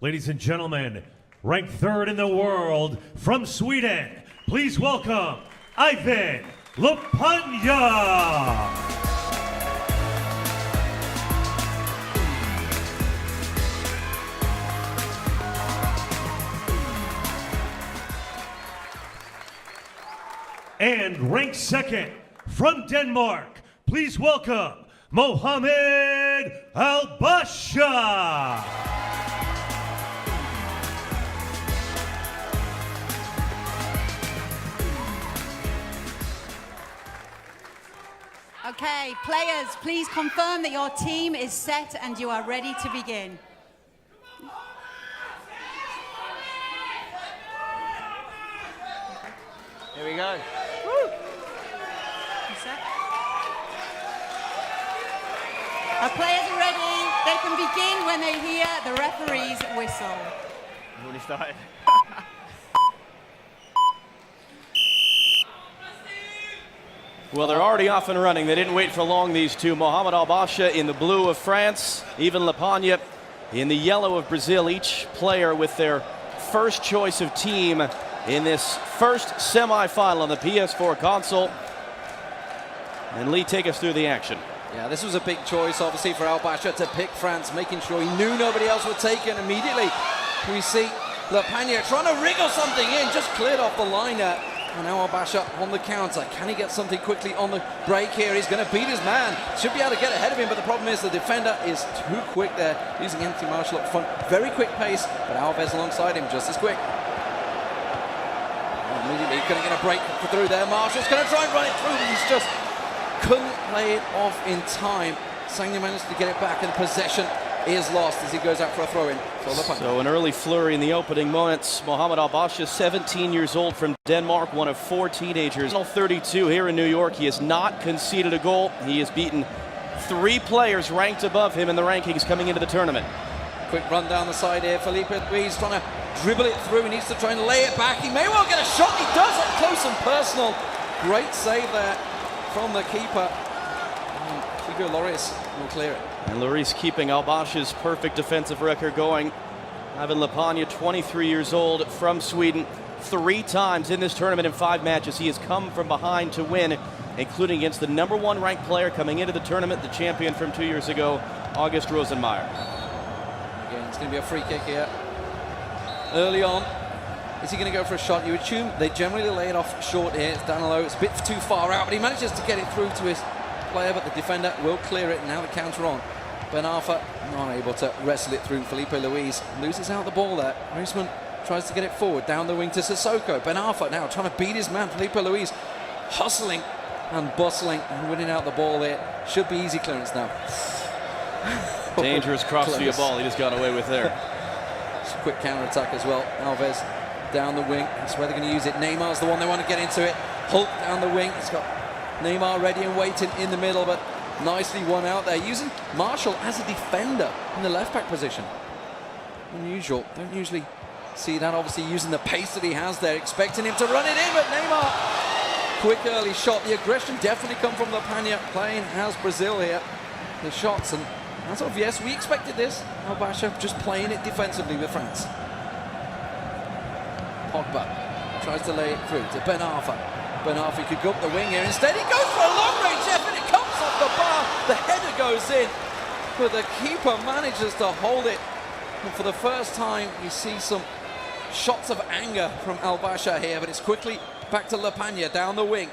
Ladies and gentlemen, ranked third in the world from Sweden, please welcome Ivan Lepanya. And ranked second from Denmark, please welcome Mohamed Al-Basha. Okay, players, please confirm that your team is set and you are ready to begin. Here we go. Woo. Our players are ready. They can begin when they hear the referee's whistle. We've already started. Well, they're already off and running. They didn't wait for long, these two. Mohamed Al-Basha in the blue of France, Ivan Lepanya in the yellow of Brazil. Each player with their first choice of team in this first semi-final on the PS4 console. And Lee, take us through the action. Yeah, this was a big choice, obviously, for Al-Basha to pick France, making sure he knew nobody else would take it. Immediately, we see Lepanya trying to wriggle something in, just cleared off the liner. And now Al-Basha on the counter. Can he get something quickly on the break here? He's going to beat his man. Should be able to get ahead of him, but the problem is the defender is too quick there. Using Anthony Marshall up front. Very quick pace, but Alves alongside him just as quick. Immediately going to get a break through there. Marshall's going to try and run it through, but he's just couldn't play it off in time. Sangha managed to get it back, and possession is lost as he goes out for a throw-in. So an early flurry in the opening moments. Mohamed Al-Basha, 17 years old from Denmark, one of 4 teenagers. 32 here in New York. He has not conceded a goal. He has beaten 3 players ranked above him in the rankings coming into the tournament. Quick run down the side here. Felipe Luis trying to dribble it through. He needs to try and lay it back. He may well get a shot. He does, up close and personal. Great save there from the keeper. Hugo Lloris will clear it. And Lloris keeping Al-Basha's perfect defensive record going. Ivan Lepanya, 23 years old, from Sweden. 3 times in this tournament in 5 matches. He has come from behind to win, including against the #1 ranked player coming into the tournament, the champion from 2 years ago, August Rosenmeier. Again, it's going to be a free kick here. Early on. Is he going to go for a shot? You assume they generally lay it off short here. It's down low. It's a bit too far out, but he manages to get it through to his player, but the defender will clear it. Now the counter on. Ben Arfa not able to wrestle it through. Felipe Luis loses out the ball there. Reisman tries to get it forward down the wing to Sissoko. Ben Arfa now trying to beat his man. Felipe Luis hustling and bustling and winning out the ball there. Should be easy clearance now. Dangerous cross-field ball he just got away with there. It's a quick counter-attack as well. Alves down the wing. That's where they're going to use it. Neymar's the one they want to get into it. Hulk down the wing. He's got Neymar ready and waiting in the middle, but nicely won out there. Using Marshall as a defender in the left-back position. Unusual. Don't usually see that. Obviously using the pace that he has there. Expecting him to run it in, but Neymar, quick early shot. The aggression definitely come from Lepanya playing as Brazil here. The shots, and as of yes, we expected this. Al-Basha just playing it defensively with France. Pogba tries to lay it through to Ben Arfa. Ben Arfa could go up the wing here. Instead, he goes for a long-range effort, and it comes off the bar. The header goes in, but the keeper manages to hold it. And for the first time, you see some shots of anger from Al-Basha here, but it's quickly back to Lepanya down the wing.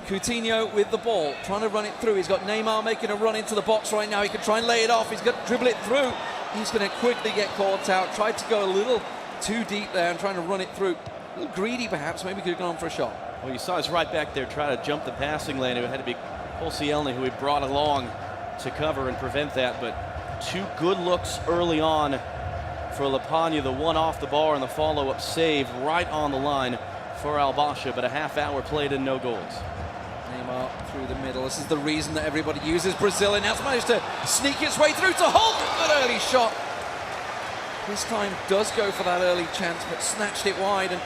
Coutinho with the ball, trying to run it through. He's got Neymar making a run into the box right now. He can try and lay it off. He's got to dribble it through. He's going to quickly get caught out. Tried to go a little too deep there and trying to run it through. A little greedy, perhaps. Maybe could have gone for a shot. Well, you saw us right back there try to jump the passing lane. It had to be Polsielny who he brought along to cover and prevent that. But 2 good looks early on for Lepanya. The one off the bar and the follow-up save right on the line for Al-Basha. But a half hour played and no goals. Neymar through the middle. This is the reason that everybody uses Brazil, and has managed to sneak its way through to Hulk. Good early shot. This time does go for that early chance, but snatched it wide, and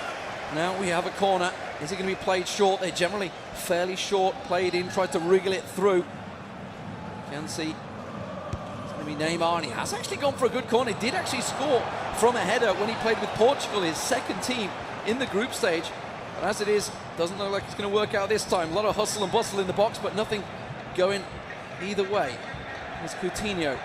now we have a corner. Is it going to be played short? They're generally fairly short. Played in, tried to wriggle it through. You can see it's going to be Neymar, and he has actually gone for a good corner. He did actually score from a header when he played with Portugal, his second team in the group stage. But as it is, doesn't look like it's going to work out this time. A lot of hustle and bustle in the box, but nothing going either way. As Coutinho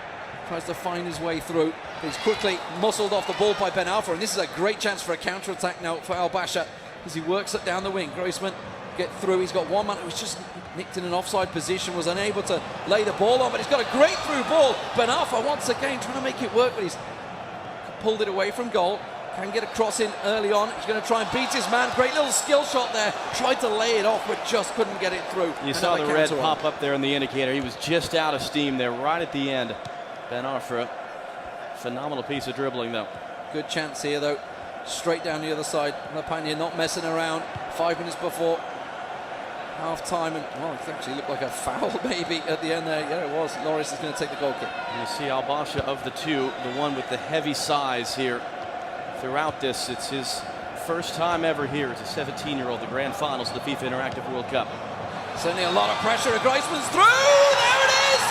tries to find his way through. He's quickly muscled off the ball by Ben Arfa, and this is a great chance for a counter-attack now for Al Basha as he works it down the wing. Groisman get through. He's got one man who was just nicked in an offside position, was unable to lay the ball on, but he's got a great through ball. Ben Arfa once again trying to make it work, but he's pulled it away from goal. Can get a cross in early on. He's going to try and beat his man. Great little skill shot there. Tried to lay it off, but just couldn't get it through. You saw the red pop up there in the indicator. He was just out of steam there right at the end. Ben Arfa, phenomenal piece of dribbling though. Good chance here though. Straight down the other side. Lapagna not messing around. 5 minutes before half time, and well, it actually looked like a foul maybe at the end there. Yeah, it was. Loris is going to take the goal kick. You see Al Basha of the two, the one with the heavy size here. Throughout this, it's his first time ever here as a 17-year-old, the grand finals of the FIFA Interactive World Cup. Certainly a lot of pressure. Groisman's through. There it is.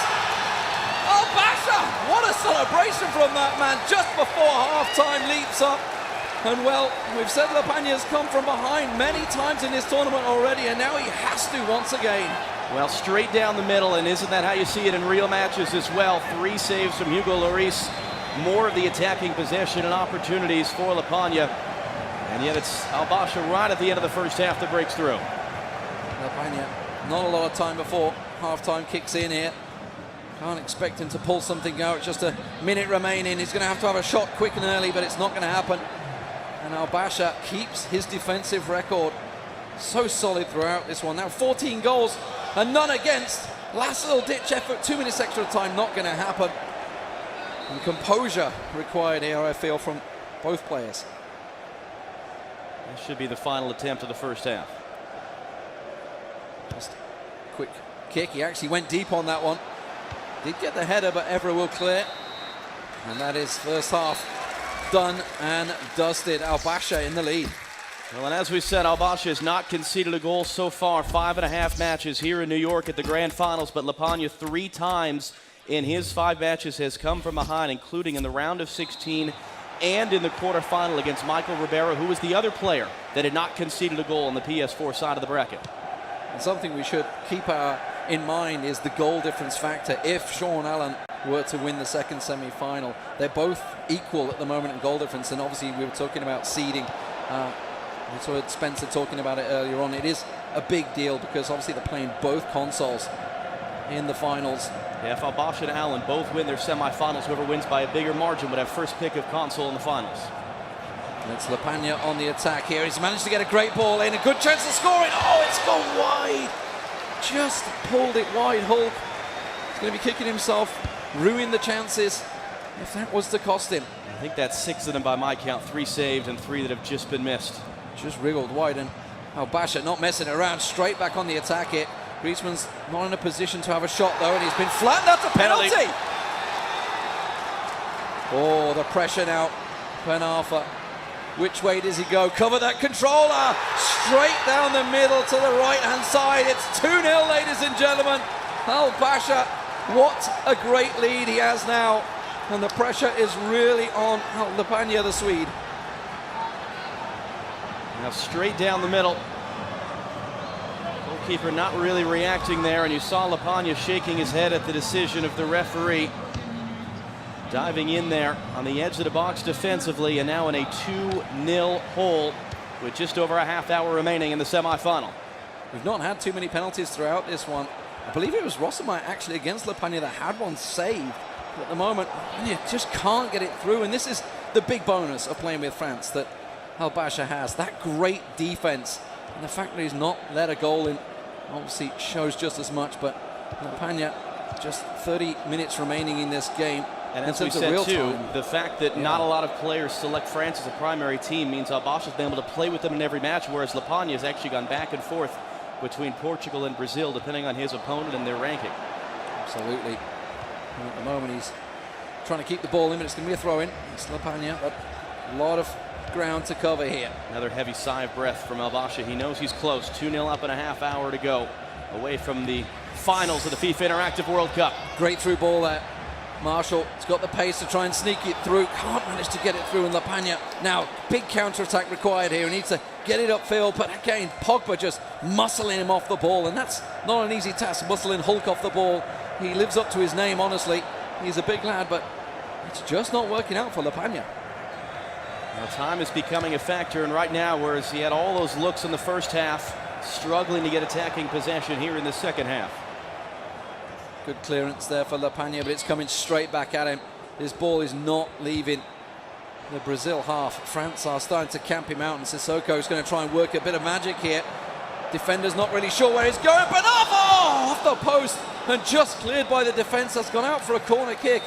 Al Basha. What a celebration from that man just before half-time. Leaps up. And well, we've said Lapagna's come from behind many times in this tournament already, and now he has to once again. Well, straight down the middle, and isn't that how you see it in real matches as well? 3 saves from Hugo Lloris. More of the attacking possession and opportunities for Lapagna. And yet it's Al Basha right at the end of the first half that breaks through. Lapagna, not a lot of time before half-time kicks in here. Can't expect him to pull something out. Just a minute remaining. He's going to have a shot quick and early, but it's not going to happen. And Al Basha keeps his defensive record so solid throughout this one. Now 14 goals and none against. Last little ditch effort, 2 minutes extra time, not going to happen. And composure required here, I feel, from both players. This should be the final attempt of the first half. Just a quick kick. He actually went deep on that one. Did get the header, but Evra will clear. And that is first half done and dusted. Al Basha in the lead. Well, and as we said, Al Basha has not conceded a goal so far. 5.5 matches here in New York at the Grand Finals, but Lapagna 3 times in his 5 matches has come from behind, including in the round of 16 and in the quarterfinal against Michael Ribeiro, who was the other player that had not conceded a goal on the PS4 side of the bracket. And something we should keep in mind is the goal difference factor. If Sean Allen were to win the second semi-final, they're both equal at the moment in goal difference, and obviously we were talking about seeding. We saw Spencer talking about it earlier on. It is a big deal because obviously they're playing both consoles in the finals. Yeah, if Al Basha and Allen both win their semi-finals, whoever wins by a bigger margin would have first pick of console in the finals. And it's Lapagna on the attack here. He's managed to get a great ball in, a good chance of scoring. Oh, it's gone wide. Just pulled it wide. Hulk is going to be kicking himself, ruin the chances if that was to cost him. I think that's 6 of them by my count, 3 saved and 3 that have just been missed. Just wriggled wide, and Al Basha not messing around, straight back on the attack here. Griezmann's not in a position to have a shot though, and he's been flattened. That's a penalty. Oh, the pressure now. Ben Arfa. Which way does he go? Cover that controller. Straight down the middle to the right-hand side. It's 2-0, ladies and gentlemen. Al Basha, what a great lead he has now. And the pressure is really on Lapagna, the Swede. Now straight down the middle. Goalkeeper not really reacting there, and you saw Lapagna shaking his head at the decision of the referee. Diving in there on the edge of the box defensively, and now in a 2-0 hole with just over a half hour remaining in the semi-final. We've not had too many penalties throughout this one. I believe it was Rossemeyer actually against Lapagna that had one saved. But at the moment, you just can't get it through, and this is the big bonus of playing with France that Al Basha has. That great defense, and the fact that he's not let a goal in obviously shows just as much. But Lapagna, just 30 minutes remaining in this game. And as we said too, the fact that not a lot of players select France as a primary team means Al Basha's been able to play with them in every match, whereas Lapagna has actually gone back and forth between Portugal and Brazil, depending on his opponent and their ranking. Absolutely. And at the moment, he's trying to keep the ball in, but it's going to be a throw-in. It's Lapagna, but a lot of ground to cover here. Another heavy sigh of breath from Al Basha. He knows he's close. 2-0 up in a half hour to go, away from the finals of the FIFA Interactive World Cup. Great through ball there. Marshall's got the pace to try and sneak it through. Can't manage to get it through, and Lapagna now big counter-attack required here. He needs to get it upfield, but again, Pogba just muscling him off the ball, and that's not an easy task, muscling Hulk off the ball. He lives up to his name, honestly. He's a big lad, but it's just not working out for Lapagna. Well, time is becoming a factor, and right now, whereas he had all those looks in the first half, struggling to get attacking possession here in the second half. Good clearance there for Lapagna, but it's coming straight back at him. This ball is not leaving the Brazil half. France are starting to camp him out, and Sissoko is going to try and work a bit of magic here. Defender's not really sure where he's going, but off the post, and just cleared by the defense. That's gone out for a corner kick,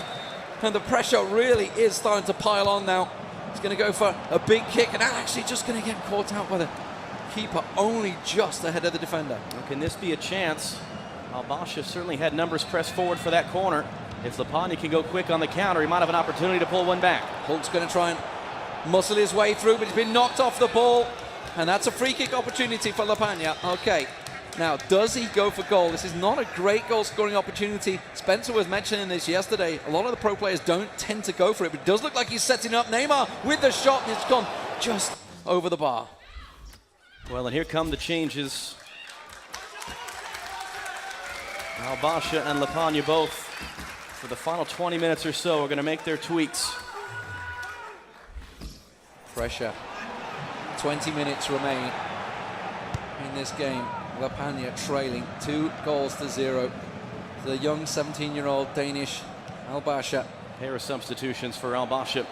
and the pressure really is starting to pile on now. He's going to go for a big kick, and actually just going to get caught out by the keeper, only just ahead of the defender. Well, can this be a chance? Al-Basha certainly had numbers pressed forward for that corner. If Lapagna can go quick on the counter, he might have an opportunity to pull one back. Hulk's going to try and muscle his way through, but he's been knocked off the ball, and that's a free kick opportunity for Lapagna. Okay, now does he go for goal? This is not a great goal scoring opportunity. Spencer was mentioning this yesterday. A lot of the pro players don't tend to go for it, but it does look like he's setting up Neymar with the shot, and it's gone just over the bar. Well, and here come the changes. Al-Basha and Lapagna both, for the final 20 minutes or so, are going to make their tweaks. Pressure. 20 minutes remain in this game. Lapagna trailing 2-0. The young 17-year-old Danish Al-Basha. Pair of substitutions for Al-Basha.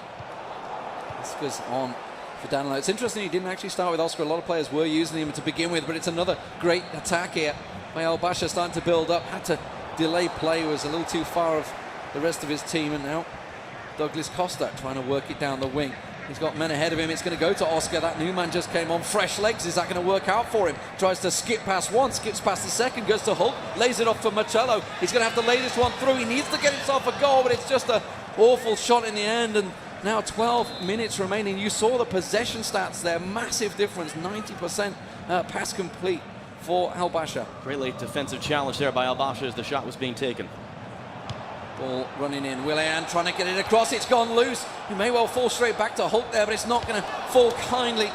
Oscar's on for Danilo. It's interesting he didn't actually start with Oscar. A lot of players were using him to begin with, but it's another great attack here by Al-Basha, starting to build up. Had to delay play, was a little too far of the rest of his team, and now Douglas Costa trying to work it down the wing. He's got men ahead of him. It's going to go to Oscar. That new man just came on, fresh legs. Is that going to work out for him? Tries to skip past one, skips past the second, goes to Hulk, lays it off for Marcello. He's going to have to lay this one through. He needs to get himself a goal, but it's just an awful shot in the end. And now 12 minutes remaining. You saw the possession stats there. Massive difference, 90% pass complete for Al-Basha. Great late defensive challenge there by Al-Basha as the shot was being taken. Ball running in. Willian trying to get it across. It's gone loose. He may well fall straight back to Hulk there, but it's not going to fall kindly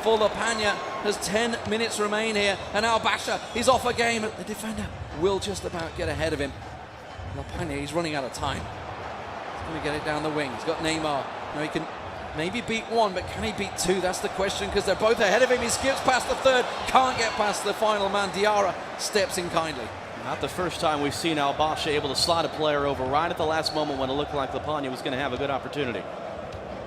for Lapagna. There's 10 minutes remain here, and Al-Basha is off a game. The defender will just about get ahead of him. Lapagna, he's running out of time. He's going to get it down the wing. He's got Neymar. Now he can maybe beat one, but can he beat two? That's the question, because they're both ahead of him. He skips past the third, can't get past the final man. Diarra steps in kindly. Not the first time we've seen Al-Basha able to slide a player over right at the last moment when it looked like Lapagna was going to have a good opportunity.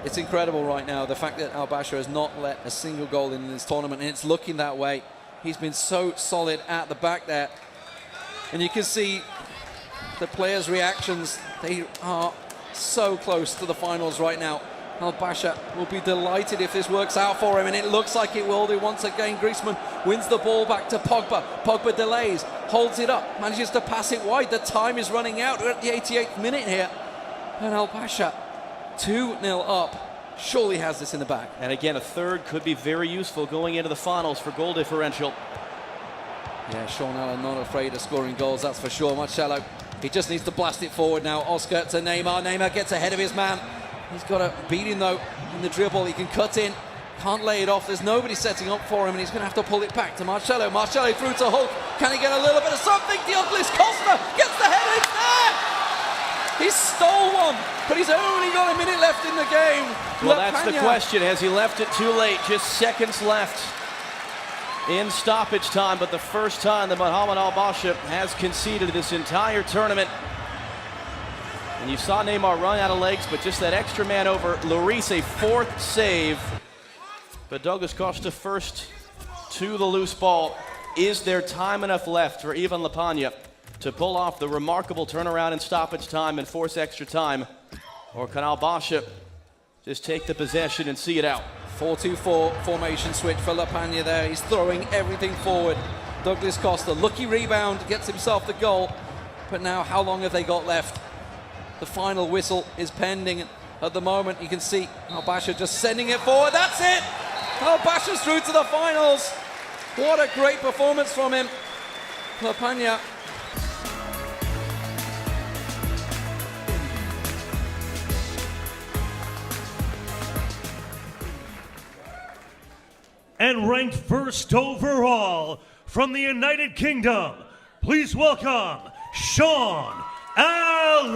It's incredible right now, the fact that Al-Basha has not let a single goal in this tournament, and it's looking that way. He's been so solid at the back there. And you can see the players' reactions. They are so close to the finals right now. Al-Basha will be delighted if this works out for him, and it looks like it will do. Once again, Griezmann wins the ball back to Pogba. Pogba delays, holds it up, manages to pass it wide. The time is running out. We're at the 88th minute here. And Al-Basha, 2-0 up, surely has this in the bag. And again, a third could be very useful going into the finals for goal differential. Yeah, Sean Allen not afraid of scoring goals, that's for sure. Marcello, he just needs to blast it forward now. Oscar to Neymar. Neymar gets ahead of his man. He's got to beat him though in the dribble. He can cut in, can't lay it off. There's nobody setting up for him, and he's going to have to pull it back to Marcello. Marcello through to Hulk. Can he get a little bit of something? Douglas Costa gets the header. It's there. He stole one, but he's only got a minute left in the game. Well, that's the question. Has he left it too late? Just seconds left in stoppage time, but the first time that Mohamed Al-Basha has conceded this entire tournament. And you saw Neymar run out of legs, but just that extra man over Lloris, a fourth save. But Douglas Costa first to the loose ball. Is there time enough left for Ivan Lapagna to pull off the remarkable turnaround in stoppage time and force extra time? Or can Al-Basha just take the possession and see it out? 4-2-4 formation switch for Lapagna there. He's throwing everything forward. Douglas Costa, lucky rebound, gets himself the goal. But now, how long have they got left? The final whistle is pending. At the moment, you can see Al-Basha just sending it forward. That's it! Al-Basha's through to the finals. What a great performance from him. Lapagna And ranked first overall from the United Kingdom, please welcome Sean Allen.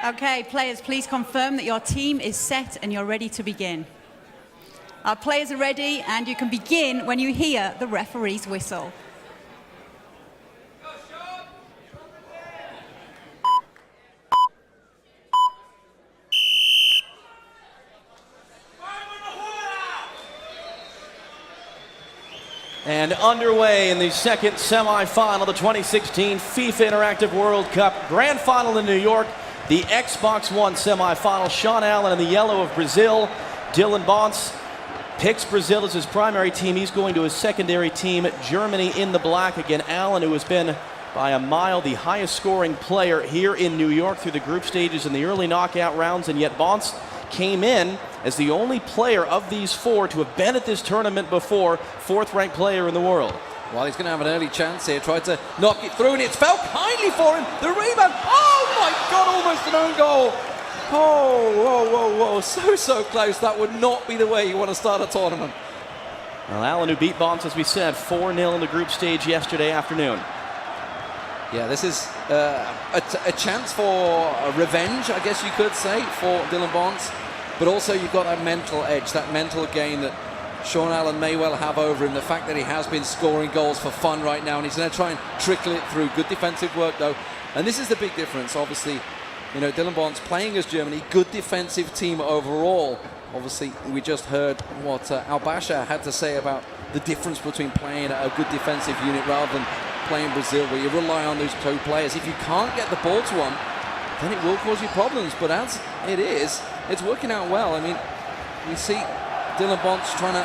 Okay, players, please confirm that your team is set and you're ready to begin. Our players are ready, and you can begin when you hear the referee's whistle. And underway in the second semifinal, the 2016 FIFA Interactive World Cup Grand Final in New York, the Xbox One semifinal. Sean Allen in the yellow of Brazil. Dylan Bonce picks Brazil as his primary team. He's going to his secondary team, Germany, in the black. Again, Allen, who has been by a mile the highest scoring player here in New York through the group stages and the early knockout rounds, and yet Bonce came in as the only player of these four to have been at this tournament before, fourth-ranked player in the world. Well, he's going to have an early chance here. Tried to knock it through, and it's fell kindly for him. The rebound. Oh, my God, almost an own goal. Oh, whoa, whoa, whoa. So close. That would not be the way you want to start a tournament. Well, Allen, who beat Bonce, as we said, 4-0 in the group stage yesterday afternoon. Yeah, this is a chance for revenge, I guess you could say, for Dylan Bonce. But also you've got that mental edge, that mental game that Sean Allen may well have over him. The fact that he has been scoring goals for fun right now, and he's going to try and trickle it through. Good defensive work, though. And this is the big difference, obviously. You know, Dylan Bonce playing as Germany, good defensive team overall. Obviously, we just heard what Al-Basha had to say about the difference between playing a good defensive unit rather than playing Brazil, where you rely on those two players. If you can't get the ball to one, then it will cause you problems. But as it is, it's working out well. I mean, we see Dylan Bonce trying to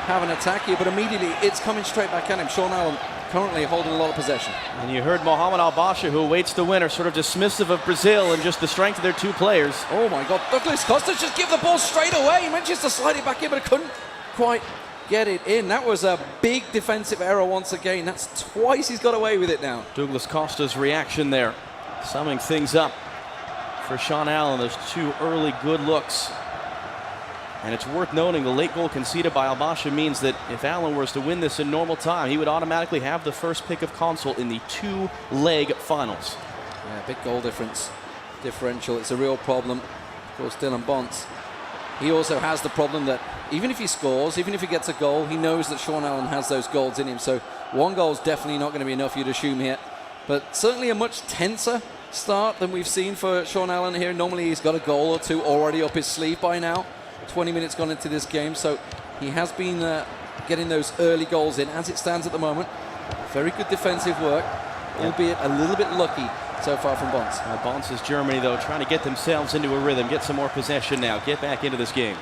have an attack here, but immediately it's coming straight back at him. Sean Allen currently holding a lot of possession. And you heard Mohamed Al-Basha, who awaits the winner, sort of dismissive of Brazil and just the strength of their two players. Oh my God, Douglas Costa just give the ball straight away. He manages to slide it back in, but couldn't quite get it in. That was a big defensive error once again. That's twice he's got away with it now. Douglas Costa's reaction there, summing things up for Sean Allen. Those two early good looks. And it's worth noting the late goal conceded by Al-Basha means that if Allen was to win this in normal time, he would automatically have the first pick of console in the two-leg finals. Yeah, big goal differential. It's a real problem. Of course, Dylan Bonce, he also has the problem that even if he scores, even if he gets a goal, he knows that Sean Allen has those goals in him. So one goal is definitely not going to be enough, you'd assume here. But certainly a much tenser start than we've seen for Sean Allen here. Normally he's got a goal or two already up his sleeve by now. 20 minutes gone into this game, so he has been getting those early goals in. As it stands at the moment, very good defensive work, albeit a little bit lucky so far from Bonce. Bonce is Germany, though, trying to get themselves into a rhythm, get some more possession now, get back into this game.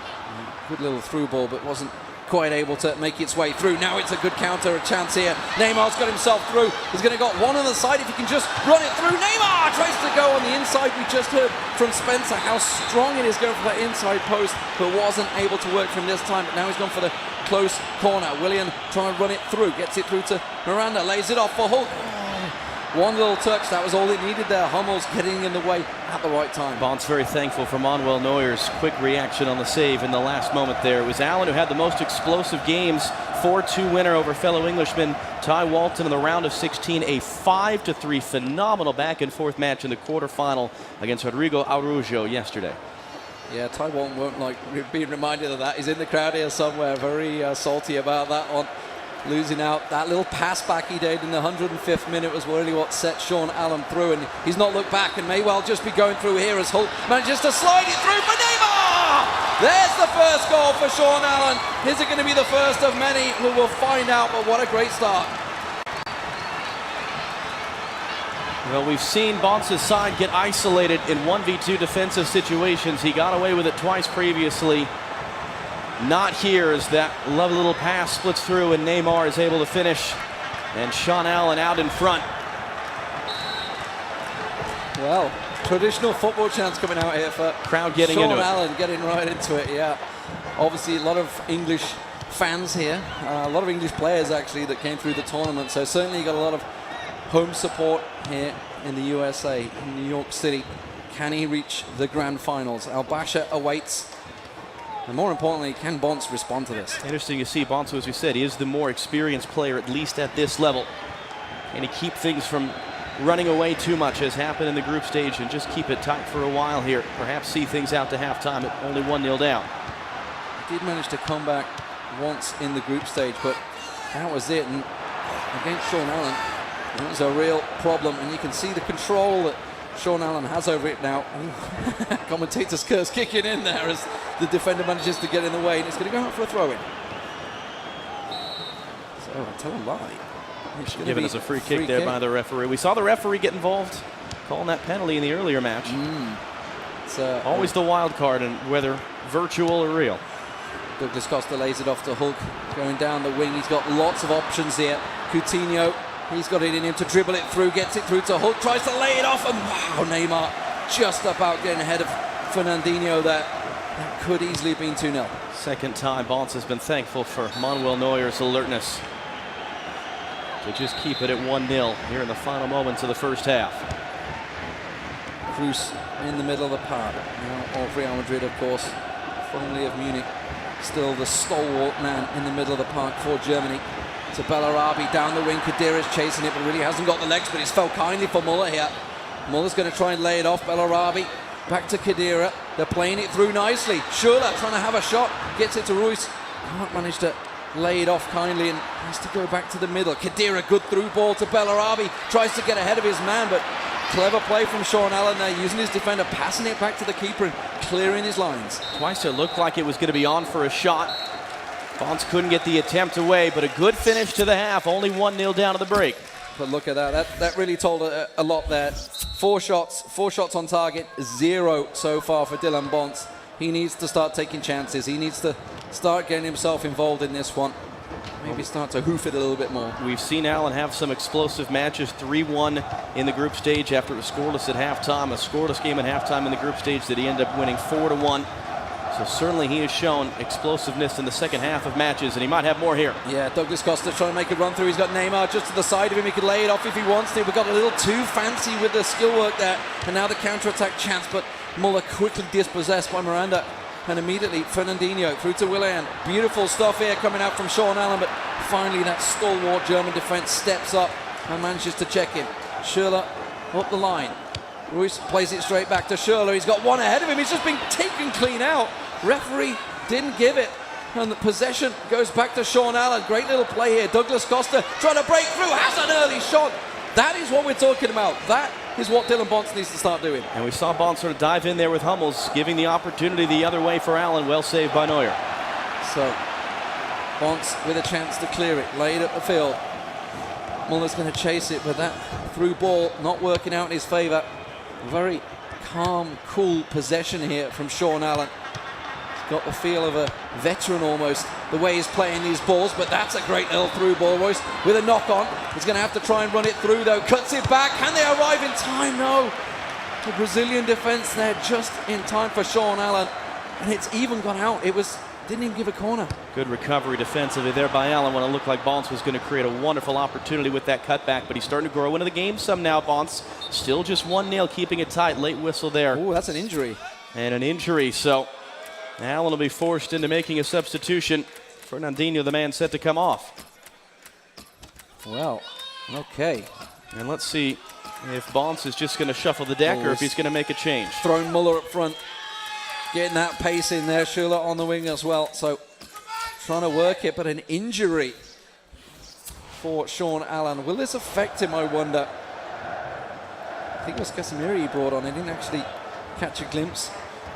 Good little through ball, but wasn't quite able to make its way through. Now it's a good counter, a chance here. Neymar's got himself through. He's going to got one on the side if he can just run it through. Neymar tries to go on the inside. We just heard from Spencer how strong it is going for that inside post, but wasn't able to work from this time. But now he's gone for the close corner. Willian trying to run it through, gets it through to Miranda, lays it off for Hulk. One little touch, that was all it needed there. Hummels getting in the way at the right time. Bonce very thankful for Manuel Neuer's quick reaction on the save in the last moment there. It was Allen who had the most explosive games. 4-2 winner over fellow Englishman Ty Walton in the round of 16. A 5-3 phenomenal back and forth match in the quarterfinal against Rodrigo Araujo yesterday. Yeah, Ty Walton won't like being reminded of that. He's in the crowd here somewhere, very salty about that one. Losing out. That little pass back he did in the 105th minute was really what set Sean Allen through, and he's not looked back and may well just be going through here as Hulk manages to slide it through for Neymar! There's the first goal for Sean Allen. Is it going to be the first of many? We will find out, but what a great start. Well, we've seen Bonce's side get isolated in 1v2 defensive situations. He got away with it twice previously. Not here as that lovely little pass splits through and Neymar is able to finish. And Sean Allen out in front. Well, traditional football chants coming out here for crowd getting Sean into it. Allen getting right into it, yeah. Obviously a lot of English fans here. A lot of English players actually that came through the tournament. So certainly got a lot of home support here in the USA, in New York City. Can he reach the grand finals? Al-Basha awaits. And more importantly, can Bonce respond to this? Interesting to see Bonce, as we said, he is the more experienced player, at least at this level. Can he keep things from running away too much, as happened in the group stage, and just keep it tight for a while here? Perhaps see things out to halftime at only 1-0 down. He did manage to come back once in the group stage, but that was it. And against Sean Allen, it was a real problem. And you can see the control that Sean Allen has over it now. Commentator's curse kicking in there as the defender manages to get in the way, and it's going to go out for a throw-in. So I tell a lie. Given us a free kick there by the referee. We saw the referee get involved, calling that penalty in the earlier match. It's always the wild card, and whether virtual or real. Douglas Costa lays it off to Hulk, going down the wing. He's got lots of options here. Coutinho, he's got it in him to dribble it through, gets it through to Hulk, tries to lay it off, and wow, Neymar just about getting ahead of Fernandinho there. That could easily have been 2-0. Second time, Bonce has been thankful for Manuel Neuer's alertness to just keep it at 1-0 here in the final moments of the first half. Cruz in the middle of the park. Now of Real Madrid, of course, formerly of Munich. Still the stalwart man in the middle of the park for Germany. To Bellarabi down the wing. Khedira's chasing it, but really hasn't got the legs, but it's fell kindly for Muller here. Muller's going to try and lay it off. Bellarabi back to Khedira. They're playing it through nicely. Schürrle trying to have a shot. Gets it to Ruiz. Can't manage to lay it off kindly and has to go back to the middle. Khedira, good through ball to Bellarabi. Tries to get ahead of his man, but clever play from Sean Allen there, using his defender, passing it back to the keeper and clearing his lines. Twice it looked like it was going to be on for a shot. Bonce couldn't get the attempt away, but a good finish to the half. Only 1-0 down to the break. But look at that. That really told a lot there. 4 shots on target, 0 so far for Dylan Bonce. He needs to start taking chances. He needs to start getting himself involved in this one. Maybe start to hoof it a little bit more. We've seen Allen have some explosive matches. 3-1 in the group stage after it was scoreless at halftime. A scoreless game at halftime in the group stage that he ended up winning 4-1. So certainly he has shown explosiveness in the second half of matches, and he might have more here. Yeah, Douglas Costa trying to make a run through. He's got Neymar just to the side of him. He could lay it off if he wants to, but got a little too fancy with the skill work there. And now the counter-attack chance, but Muller quickly dispossessed by Miranda. And immediately Fernandinho through to Willian. Beautiful stuff here coming out from Sean Allen, but finally that stalwart German defense steps up and manages to check him. Schürrle up the line. Ruiz plays it straight back to Schürrle. He's got one ahead of him. He's just been taken clean out. Referee didn't give it. And the possession goes back to Sean Allen. Great little play here. Douglas Costa trying to break through. Has an early shot. That is what we're talking about. That is what Dylan Bonce needs to start doing. And we saw Bonce sort of dive in there with Hummels, giving the opportunity the other way for Allen. Well saved by Neuer. So Bonce with a chance to clear it. Laid up the field. Muller's going to chase it, but that through ball not working out in his favour. Very calm, cool possession here from Sean Allen. He's got the feel of a veteran almost, the way he's playing these balls, but that's a great little through ball. Royce with a knock on. He's going to have to try and run it through though. Cuts it back. Can they arrive in time? No. The Brazilian defence there just in time for Sean Allen. And it's even gone out. Didn't even give a corner. Good recovery defensively there by Allen when it looked like Bonce was going to create a wonderful opportunity with that cutback, but he's starting to grow into the game some now, Bonce. Still just 1-0, keeping it tight. Late whistle there. Oh, that's an injury. And an injury, so Allen will be forced into making a substitution. Fernandinho, the man set to come off. Well, okay. And let's see if Bonce is just going to shuffle the deck or if he's going to make a change. Throwing Muller up front. Getting that pace in there. Schürrle on the wing as well. So trying to work it, but an injury for Sean Allen. Will this affect him, I wonder? I think it was Casemiro he brought on. He didn't actually catch a glimpse.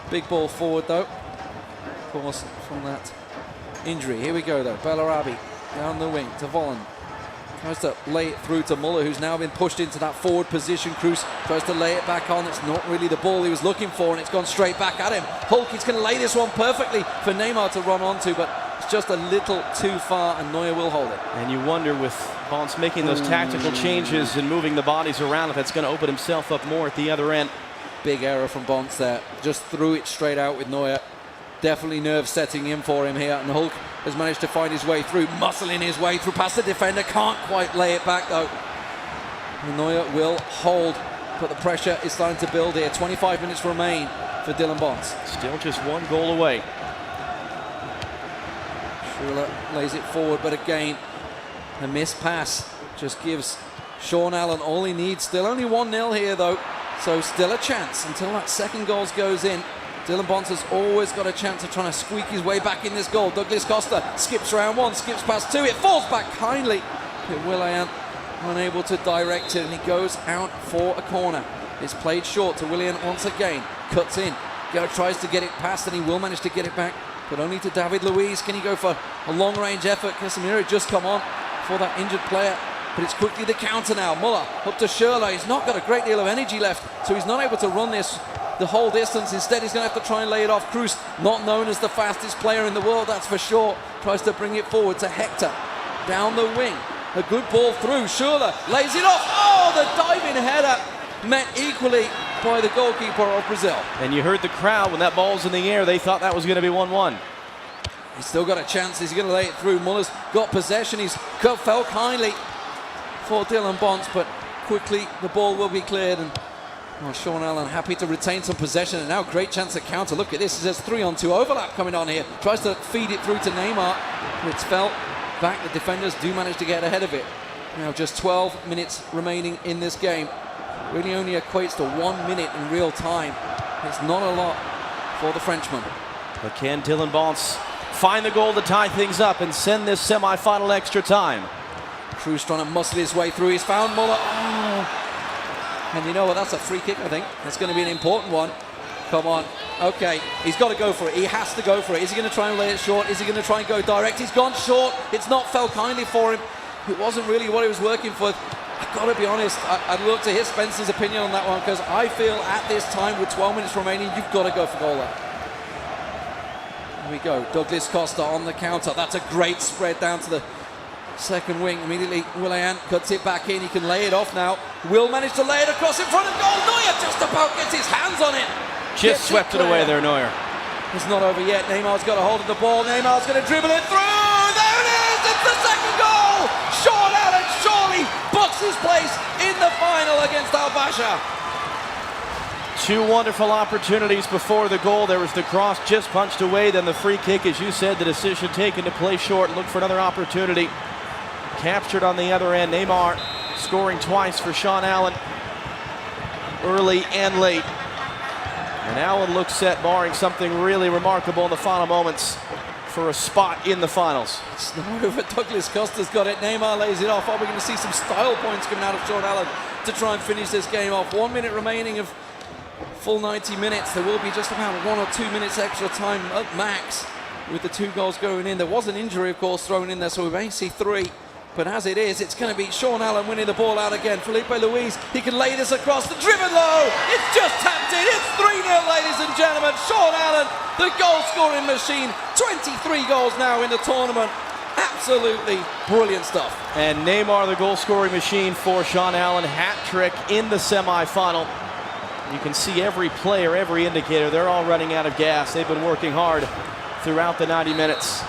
Big ball forward though. Of course, from that injury. Here we go though. Bellarabi down the wing to Volland. Tries to lay it through to Muller, who's now been pushed into that forward position. Cruz tries to lay it back on. It's not really the ball he was looking for, and it's gone straight back at him. Hulk is going to lay this one perfectly for Neymar to run onto, but it's just a little too far, and Neuer will hold it. And you wonder, with Bonce making those tactical changes and moving the bodies around, if it's going to open himself up more at the other end. Big error from Bonce there. Just threw it straight out with Neuer. Definitely nerves setting in for him here, and Hulk has managed to find his way through, muscling his way through past the defender, can't quite lay it back though. Neuer will hold, but the pressure is starting to build here. 25 minutes remain for Dylan Bonds. Still just one goal away. Schuler lays it forward, but again, a missed pass just gives Sean Allen all he needs. Still only 1-0 here though, so still a chance until that second goal goes in. Dylan Bonds has always got a chance of trying to squeak his way back in this goal. Douglas Costa skips round one, skips past two, it falls back kindly. Willian unable to direct it, and he goes out for a corner. It's played short to Willian once again, cuts in, tries to get it past, and he will manage to get it back, but only to David Luiz. Can he go for a long-range effort? Casemiro just come on for that injured player, but it's quickly the counter now. Muller up to Schürrle. He's not got a great deal of energy left, so he's not able to run this the whole distance. Instead, he's going to have to try and lay it off. Kroos, not known as the fastest player in the world, that's for sure, tries to bring it forward to Hector. Down the wing, a good ball through. Schürrle lays it off. Oh, the diving header met equally by the goalkeeper of Brazil. And you heard the crowd when that ball's in the air. They thought that was going to be 1-1. He's still got a chance. He's going to lay it through. Muller's got possession. He's fell kindly for Dylan Bonds, but quickly the ball will be cleared. And Sean Allen happy to retain some possession, and now great chance at counter. Look at this. There's 3-on-2 overlap coming on here. Tries to feed it through to Neymar. It's fell back. The defenders do manage to get ahead of it. Now just 12 minutes remaining in this game. Really only equates to 1 minute in real time. It's not a lot for the Frenchman. But can Dylan Bonds find the goal to tie things up and send this semi-final extra time? Kroos trying to muscle his way through. He's found Muller. Oh. And you know what? That's a free kick, I think. That's going to be an important one. Come on. Okay, he's got to go for it. He has to go for it. Is he going to try and lay it short? Is he going to try and go direct? He's gone short. It's not fell kindly for him. It wasn't really what he was working for. I've got to be honest, I'd look to hear Spencer's opinion on that one, because I feel at this time, with 12 minutes remaining, you've got to go for goal there. Here we go. Douglas Costa on the counter. That's a great spread down to the second wing. Immediately, Willian cuts it back in. He can lay it off now. Will manage to lay it across in front of goal. Neuer just about gets his hands on it. Just swept it away there, Neuer. It's not over yet. Neymar's got a hold of the ball. Neymar's going to dribble it through. There it is. It's the second goal. Sean Allen surely books his place in the final against Al Basha. Two wonderful opportunities before the goal. There was the cross just punched away, then the free kick, as you said, the decision taken to play short, look for another opportunity. Captured on the other end. Neymar scoring twice for Sean Allen, early and late. And Allen looks set, barring something really remarkable in the final moments, for a spot in the finals. It's not over. Douglas Costa's got it. Neymar lays it off. Are we going to see some style points coming out of Sean Allen to try and finish this game off? 1 minute remaining of full 90 minutes. There will be just about 1 or 2 minutes extra time at max with the 2 goals going in. There was an injury, of course, thrown in there, so we may see 3. But as it is, it's going to be Sean Allen winning the ball out again. Felipe Luiz, he can lay this across, the driven low. It's just tapped in. It's 3-0, ladies and gentlemen. Sean Allen, the goal-scoring machine. 23 goals now in the tournament. Absolutely brilliant stuff. And Neymar, the goal-scoring machine for Sean Allen. Hat trick in the semi-final. You can see every player, every indicator, they're all running out of gas. They've been working hard throughout the 90 minutes.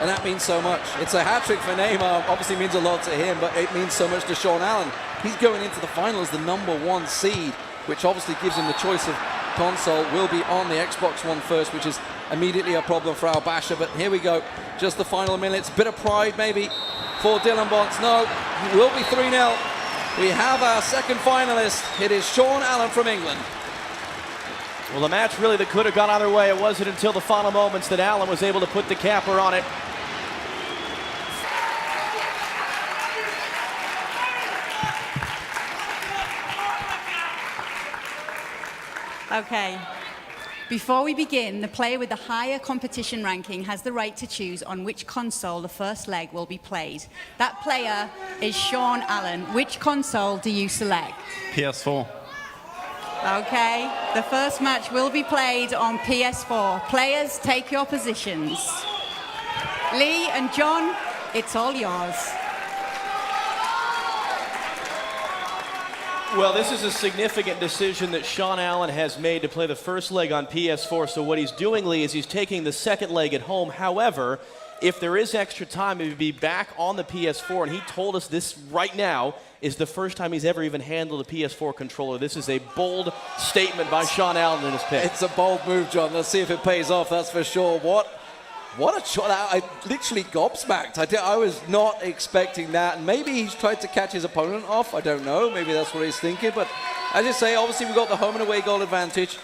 And that means so much. It's a hat-trick for Neymar. Obviously means a lot to him, but it means so much to Sean Allen. He's going into the final as the #1 seed, which obviously gives him the choice of console. Will be on the Xbox One first, which is immediately a problem for Al Basha. But here we go. Just the final minutes. Bit of pride maybe for Dylan Bonds. No, it will be 3-0. We have our second finalist. It is Sean Allen from England. Well, the match really that could have gone either way. It wasn't until the final moments that Allen was able to put the capper on it. Okay. Before we begin, the player with the higher competition ranking has the right to choose on which console the first leg will be played. That player is Sean Allen. Which console do you select? PS4. Okay, the first match will be played on PS4. Players, take your positions. Lee and John, it's all yours. Well, this is a significant decision that Sean Allen has made to play the first leg on PS4. So what he's doing, Lee, is he's taking the second leg at home. However, if there is extra time, he would be back on the PS4. And he told us this right now is the first time he's ever even handled a PS4 controller. This is a bold statement by Sean Allen in his pick. It's a bold move, John. Let's see if it pays off, that's for sure. What a shot. I literally gobsmacked. I was not expecting that. And maybe he's tried to catch his opponent off. I don't know. Maybe that's what he's thinking. But as you say, obviously we've got the home and away goal advantage.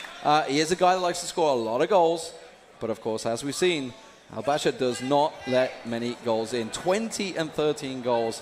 He is a guy that likes to score a lot of goals. But of course, as we've seen, Al-Basha does not let many goals in. 20 and 13 goals.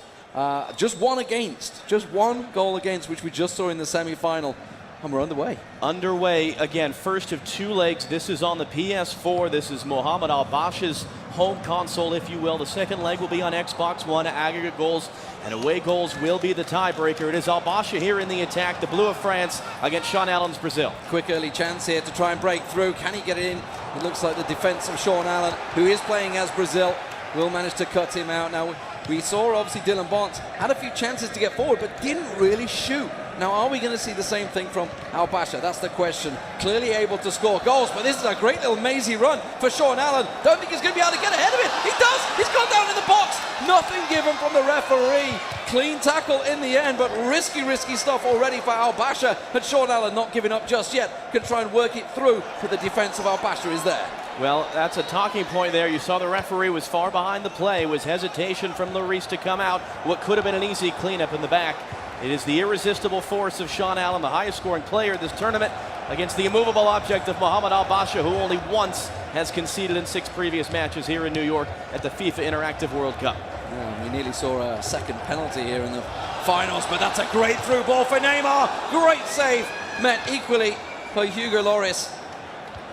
Just one against. Just one goal against, which we just saw in the semi-final. And we're underway. Underway, again, first of two legs. This is on the PS4. This is Mohamed Al-Basha's home console, if you will. The second leg will be on Xbox One. Aggregate goals and away goals will be the tiebreaker. It is Al-Basha here in the attack, the blue of France against Sean Allen's Brazil. Quick early chance here to try and break through. Can he get it in? It looks like the defense of Sean Allen, who is playing as Brazil, will manage to cut him out. Now, we saw obviously Dylan Bonds had a few chances to get forward, but didn't really shoot. Now, are we going to see the same thing from Al-Basha? That's the question. Clearly able to score goals, but this is a great little mazy run for Sean Allen. Don't think he's going to be able to get ahead of it. He does. He's gone down in the box. Nothing given from the referee. Clean tackle in the end, but risky stuff already for Al-Basha. And Sean Allen not giving up just yet. Can try and work it through, but the defense of Al-Basha is there. Well, that's a talking point there. You saw the referee was far behind the play. Was hesitation from Lloris to come out. What could have been an easy cleanup in the back. It is the irresistible force of Sean Allen, the highest scoring player this tournament, against the immovable object of Mohamed Al-Basha, who only once has conceded in 6 previous matches here in New York at the FIFA Interactive World Cup. Yeah, we nearly saw a second penalty here in the finals, but that's a great through ball for Neymar. Great save, met equally by Hugo Lloris.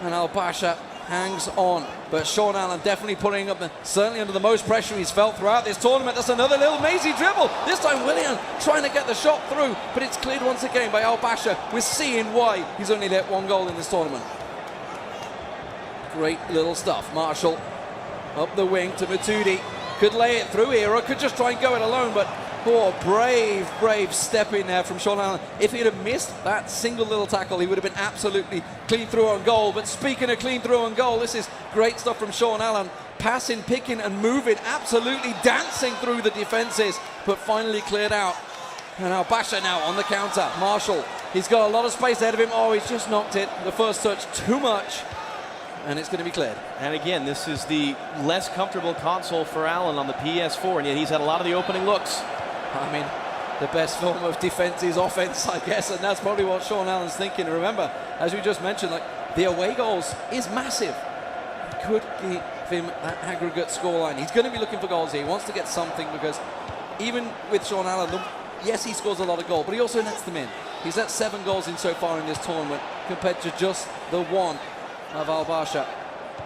And Al-Basha hangs on, but Sean Allen definitely putting up certainly under the most pressure he's felt throughout this tournament. That's another little mazy dribble. This time Willian trying to get the shot through, but it's cleared once again by Al-Basha. We're seeing why he's only let 1 goal in this tournament. Great little stuff. Marshall up the wing to Matuidi. Could lay it through here or could just try and go it alone, but brave step in there from Sean Allen. If he'd have missed that single little tackle, he would have been absolutely clean through on goal. But speaking of clean through on goal, this is great stuff from Sean Allen. Passing, picking and moving, absolutely dancing through the defenses, but finally cleared out. And Al-Basha now on the counter. Marshall, he's got a lot of space ahead of him. Oh, he's just knocked it. The first touch too much. And it's going to be cleared. And again, this is the less comfortable console for Allen on the PS4, and yet he's had a lot of the opening looks. I mean, the best form of defense is offense, I guess, and that's probably what Sean Allen's thinking. Remember, as we just mentioned, like the away goals is massive. Could give him that aggregate scoreline. He's going to be looking for goals here. He wants to get something because even with Sean Allen, yes, he scores a lot of goals, but he also nets them in. He's let 7 goals in so far in this tournament compared to just the 1 of Al-Basha.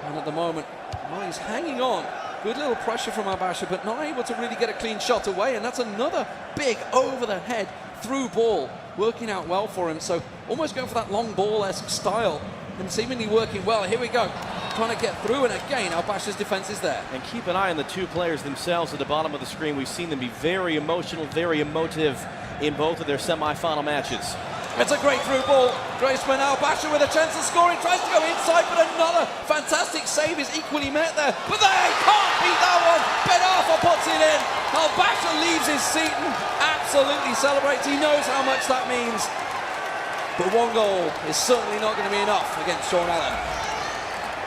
And at the moment, well, he's hanging on. Good little pressure from Al-Basha, but not able to really get a clean shot away. And that's another big over-the-head through ball, working out well for him. So almost going for that long ball-esque style and seemingly working well. Here we go, trying to get through, and again, Al-Basha's defense is there. And keep an eye on the 2 players themselves at the bottom of the screen. We've seen them be very emotional, very emotive in both of their semi-final matches. It's a great through ball. Graceman Al-Basha with a chance of scoring. Tries to go inside, but another fantastic save is equally met there. But they can't beat that one. Ben Arfa puts it in. Al-Basha leaves his seat and absolutely celebrates. He knows how much that means. But 1 goal is certainly not going to be enough against Sean Allen.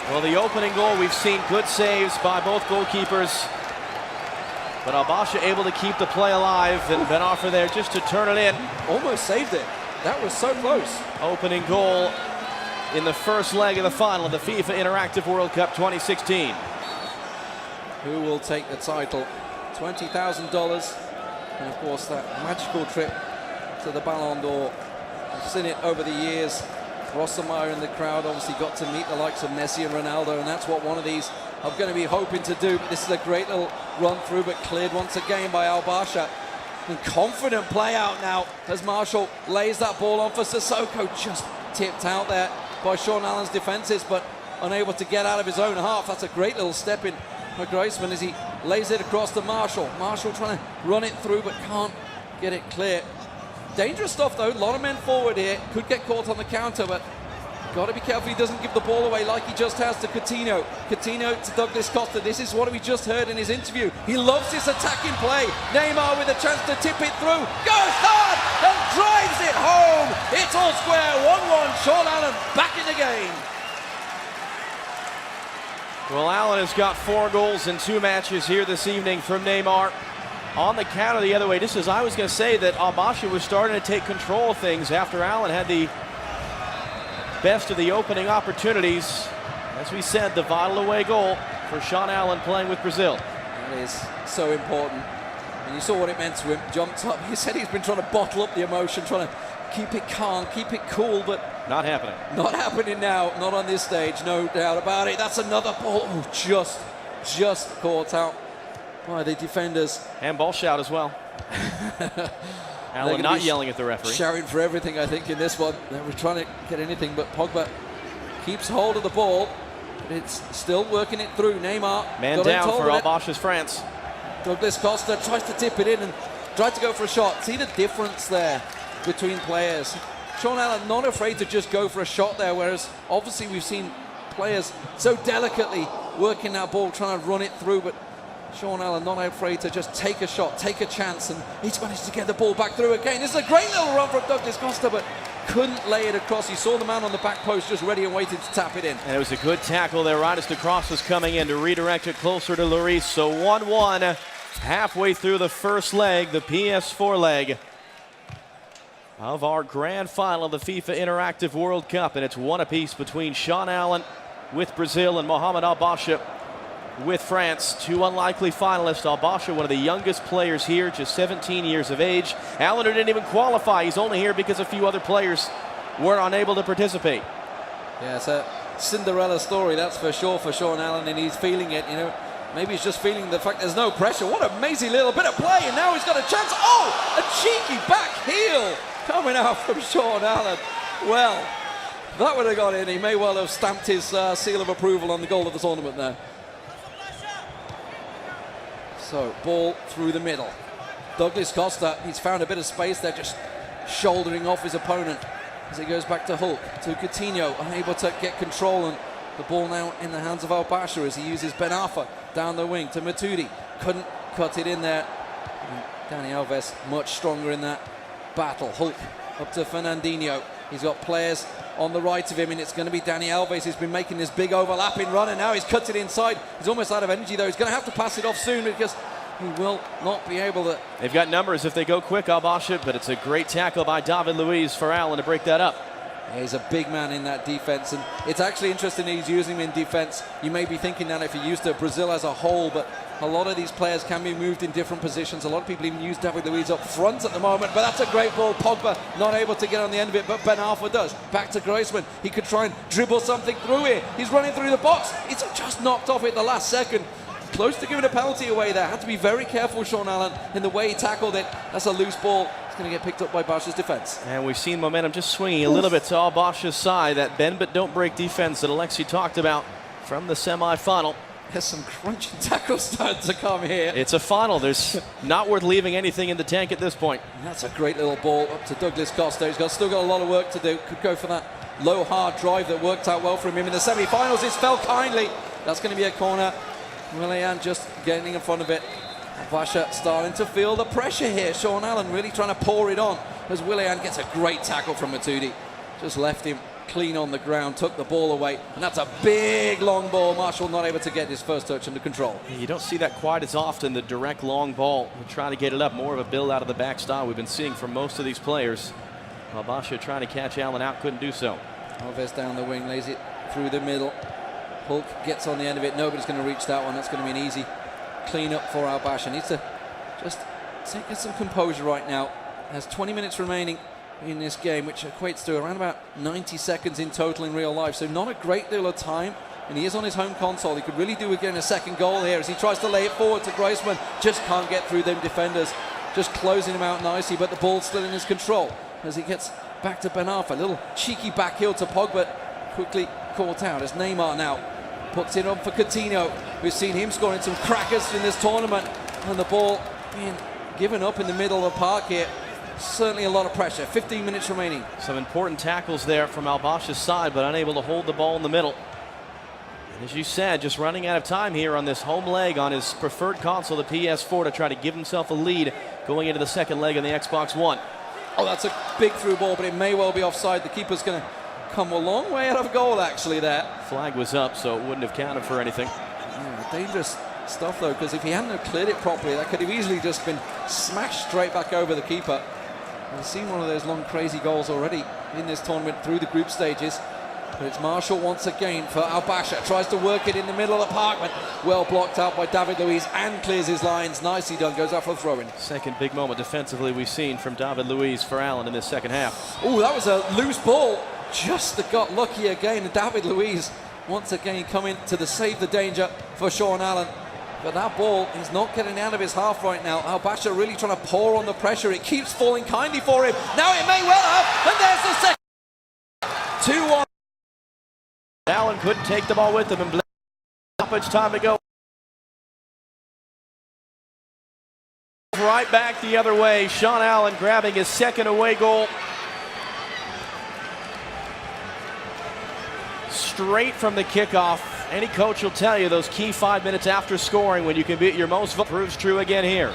Well, the opening goal, we've seen good saves by both goalkeepers. But Al-Basha able to keep the play alive, and Ben Arfa there just to turn it in. Almost saved it. That was so close. Opening goal in the first leg of the final of the FIFA Interactive World Cup 2016. Who will take the title? $20,000. And of course that magical trip to the Ballon d'Or. I've seen it over the years. Rossemeyer in the crowd obviously got to meet the likes of Messi and Ronaldo, and that's what one of these are going to be hoping to do. But this is a great little run through, but cleared once again by Al-Basha. And confident play out now as Marshall lays that ball on for Sissoko. Just tipped out there by Sean Allen's defenses, but unable to get out of his own half. That's a great little step in for Graceman as he lays it across to Marshall. Marshall trying to run it through, but can't get it clear. Dangerous stuff though, a lot of men forward here. Could get caught on the counter, but got to be careful he doesn't give the ball away like he just has to Coutinho. Coutinho to Douglas Costa. This is what we just heard in his interview. He loves this attacking play. Neymar with a chance to tip it through. Goes hard and drives it home. It's all square. 1-1. Sean Allen back in the game. Well, Allen has got 4 goals in 2 matches here this evening from Neymar. On the counter the other way, just as I was going to say that Al-Basha was starting to take control of things after Allen had the best of the opening opportunities. As we said, the vital away goal for Sean Allen playing with Brazil. That is so important. And you saw what it meant to him. Jumped up. He said he's been trying to bottle up the emotion, trying to keep it calm, keep it cool, but not happening. Not happening now, not on this stage, no doubt about it. That's another ball. Oh, just caught out by the defenders. And ball shout as well. Allen not yelling at the referee. Shouting for everything, I think, in this one. They were trying to get anything, but Pogba keeps hold of the ball. It's still working it through. Neymar. Man down for Al-Basha's France. Douglas Costa tries to tip it in and tries to go for a shot. See the difference there between players. Sean Allen not afraid to just go for a shot there, whereas obviously we've seen players so delicately working that ball, trying to run it through, but Sean Allen not afraid to just take a shot, take a chance, and he's managed to get the ball back through again. This is a great little run from Douglas Costa, but couldn't lay it across. He saw the man on the back post just ready and waiting to tap it in. And it was a good tackle there right as the cross was coming in to redirect it closer to Lloris. So 1-1 halfway through the first leg, the PS4 leg of our grand final of the FIFA Interactive World Cup. And it's 1 apiece between Sean Allen with Brazil and Mohamed Al-Basha with France. 2 unlikely finalists. Al-Basha, one of the youngest players here, just 17 years of age. Allen, who didn't even qualify. He's only here because a few other players were unable to participate. Yeah, it's a Cinderella story, that's for sure, for Sean Allen, and he's feeling it, you know. Maybe he's just feeling the fact there's no pressure. What an amazing little bit of play, and now he's got a chance. Oh, a cheeky back heel coming out from Sean Allen. Well, that would have got in. He may well have stamped his seal of approval on the goal of the tournament there. So, ball through the middle. Douglas Costa, he's found a bit of space there, just shouldering off his opponent as he goes back to Hulk, to Coutinho, unable to get control, and the ball now in the hands of Al-Basha as he uses Ben Arfa down the wing to Matuidi. Couldn't cut it in there. And Dani Alves much stronger in that battle. Hulk up to Fernandinho. He's got players on the right of him, and it's going to be Dani Alves who's been making this big overlapping run, and now he's cut it inside. He's almost out of energy though. He's going to have to pass it off soon because he will not be able to. They've got numbers if they go quick, Al-Basha, but it's a great tackle by David Luiz for Allen to break that up. Yeah, he's a big man in that defense, and it's actually interesting that he's using him in defense. You may be thinking that if he used to Brazil as a whole, but a lot of these players can be moved in different positions. A lot of people even use David Luiz up front at the moment, but that's a great ball. Pogba not able to get on the end of it, but Ben Arfa does. Back to Griezmann. He could try and dribble something through here. He's running through the box. It's just knocked off at the last second. Close to giving a penalty away there. Had to be very careful, Sean Allen, in the way he tackled it. That's a loose ball. It's going to get picked up by Basha's defense. And we've seen momentum just swinging a little bit to Al-Basha's side. That bend but don't break defense that Alexi talked about from the semi-final. There's some crunching tackles starting to come here. It's a final. There's not worth leaving anything in the tank at this point. And that's a great little ball up to Douglas Costa. He's still got a lot of work to do. Could go for that low, hard drive that worked out well for him in the semi-finals. It's fell kindly. That's going to be a corner. Willian just getting in front of it. Basha starting to feel the pressure here. Sean Allen really trying to pour it on as Willian gets a great tackle from Matuidi. Just left him clean on the ground, took the ball away, and that's a big long ball. Marshall not able to get his first touch under control. You don't see that quite as often, the direct long ball. Trying to get it up, more of a build out of the back style we've been seeing from most of these players. Al-Basha trying to catch Allen out, couldn't do so. Alves down the wing, lays it through the middle. Hulk gets on the end of it. Nobody's going to reach that one. That's going to be an easy clean up for Al-Basha. Needs to just take some composure right now. Has 20 minutes remaining in this game, which equates to around about 90 seconds in total in real life. So not a great deal of time. And he is on his home console. He could really do again a second goal here as he tries to lay it forward to Griezmann. Just can't get through them defenders. Just closing him out nicely, but the ball's still in his control as he gets back to Ben Arfa. A little cheeky back heel to Pogba. Quickly caught out as Neymar now puts it on for Coutinho. We've seen him scoring some crackers in this tournament, and the ball being given up in the middle of the park here. certainly a lot of pressure. 15 minutes remaining. Some important tackles there from Al-Basha's side, but unable to hold the ball in the middle. And as you said, just running out of time here on this home leg on his preferred console, the PS4, to try to give himself a lead going into the second leg on the Xbox One. Oh, that's a big through ball, but it may well be offside. The keeper's going to come a long way out of goal, actually, there. Flag was up, so it wouldn't have counted for anything. Yeah, dangerous stuff, though, because if he hadn't have cleared it properly, that could have easily just been smashed straight back over the keeper. We've seen one of those long, crazy goals already in this tournament through the group stages. But it's Marshall once again for Al-Basha. Tries to work it in the middle of the park, but well blocked out by David Luiz and clears his lines. Nicely done. Goes out for a throw-in. Second big moment defensively we've seen from David Luiz for Allen in this second half. Oh, that was a loose ball. Just got lucky again. David Luiz once again coming to the save the danger for Sean Allen. But that ball is not getting out of his half right now. Al-Basha really trying to pour on the pressure. It keeps falling kindly for him. Now it may well have. And there's the second. 2-1. Allen couldn't take the ball with him, and stoppage time to go. Right back the other way. Sean Allen grabbing his second away goal. Straight from the kickoff. Any coach will tell you those key 5 minutes after scoring when you can be at your most proves true again here.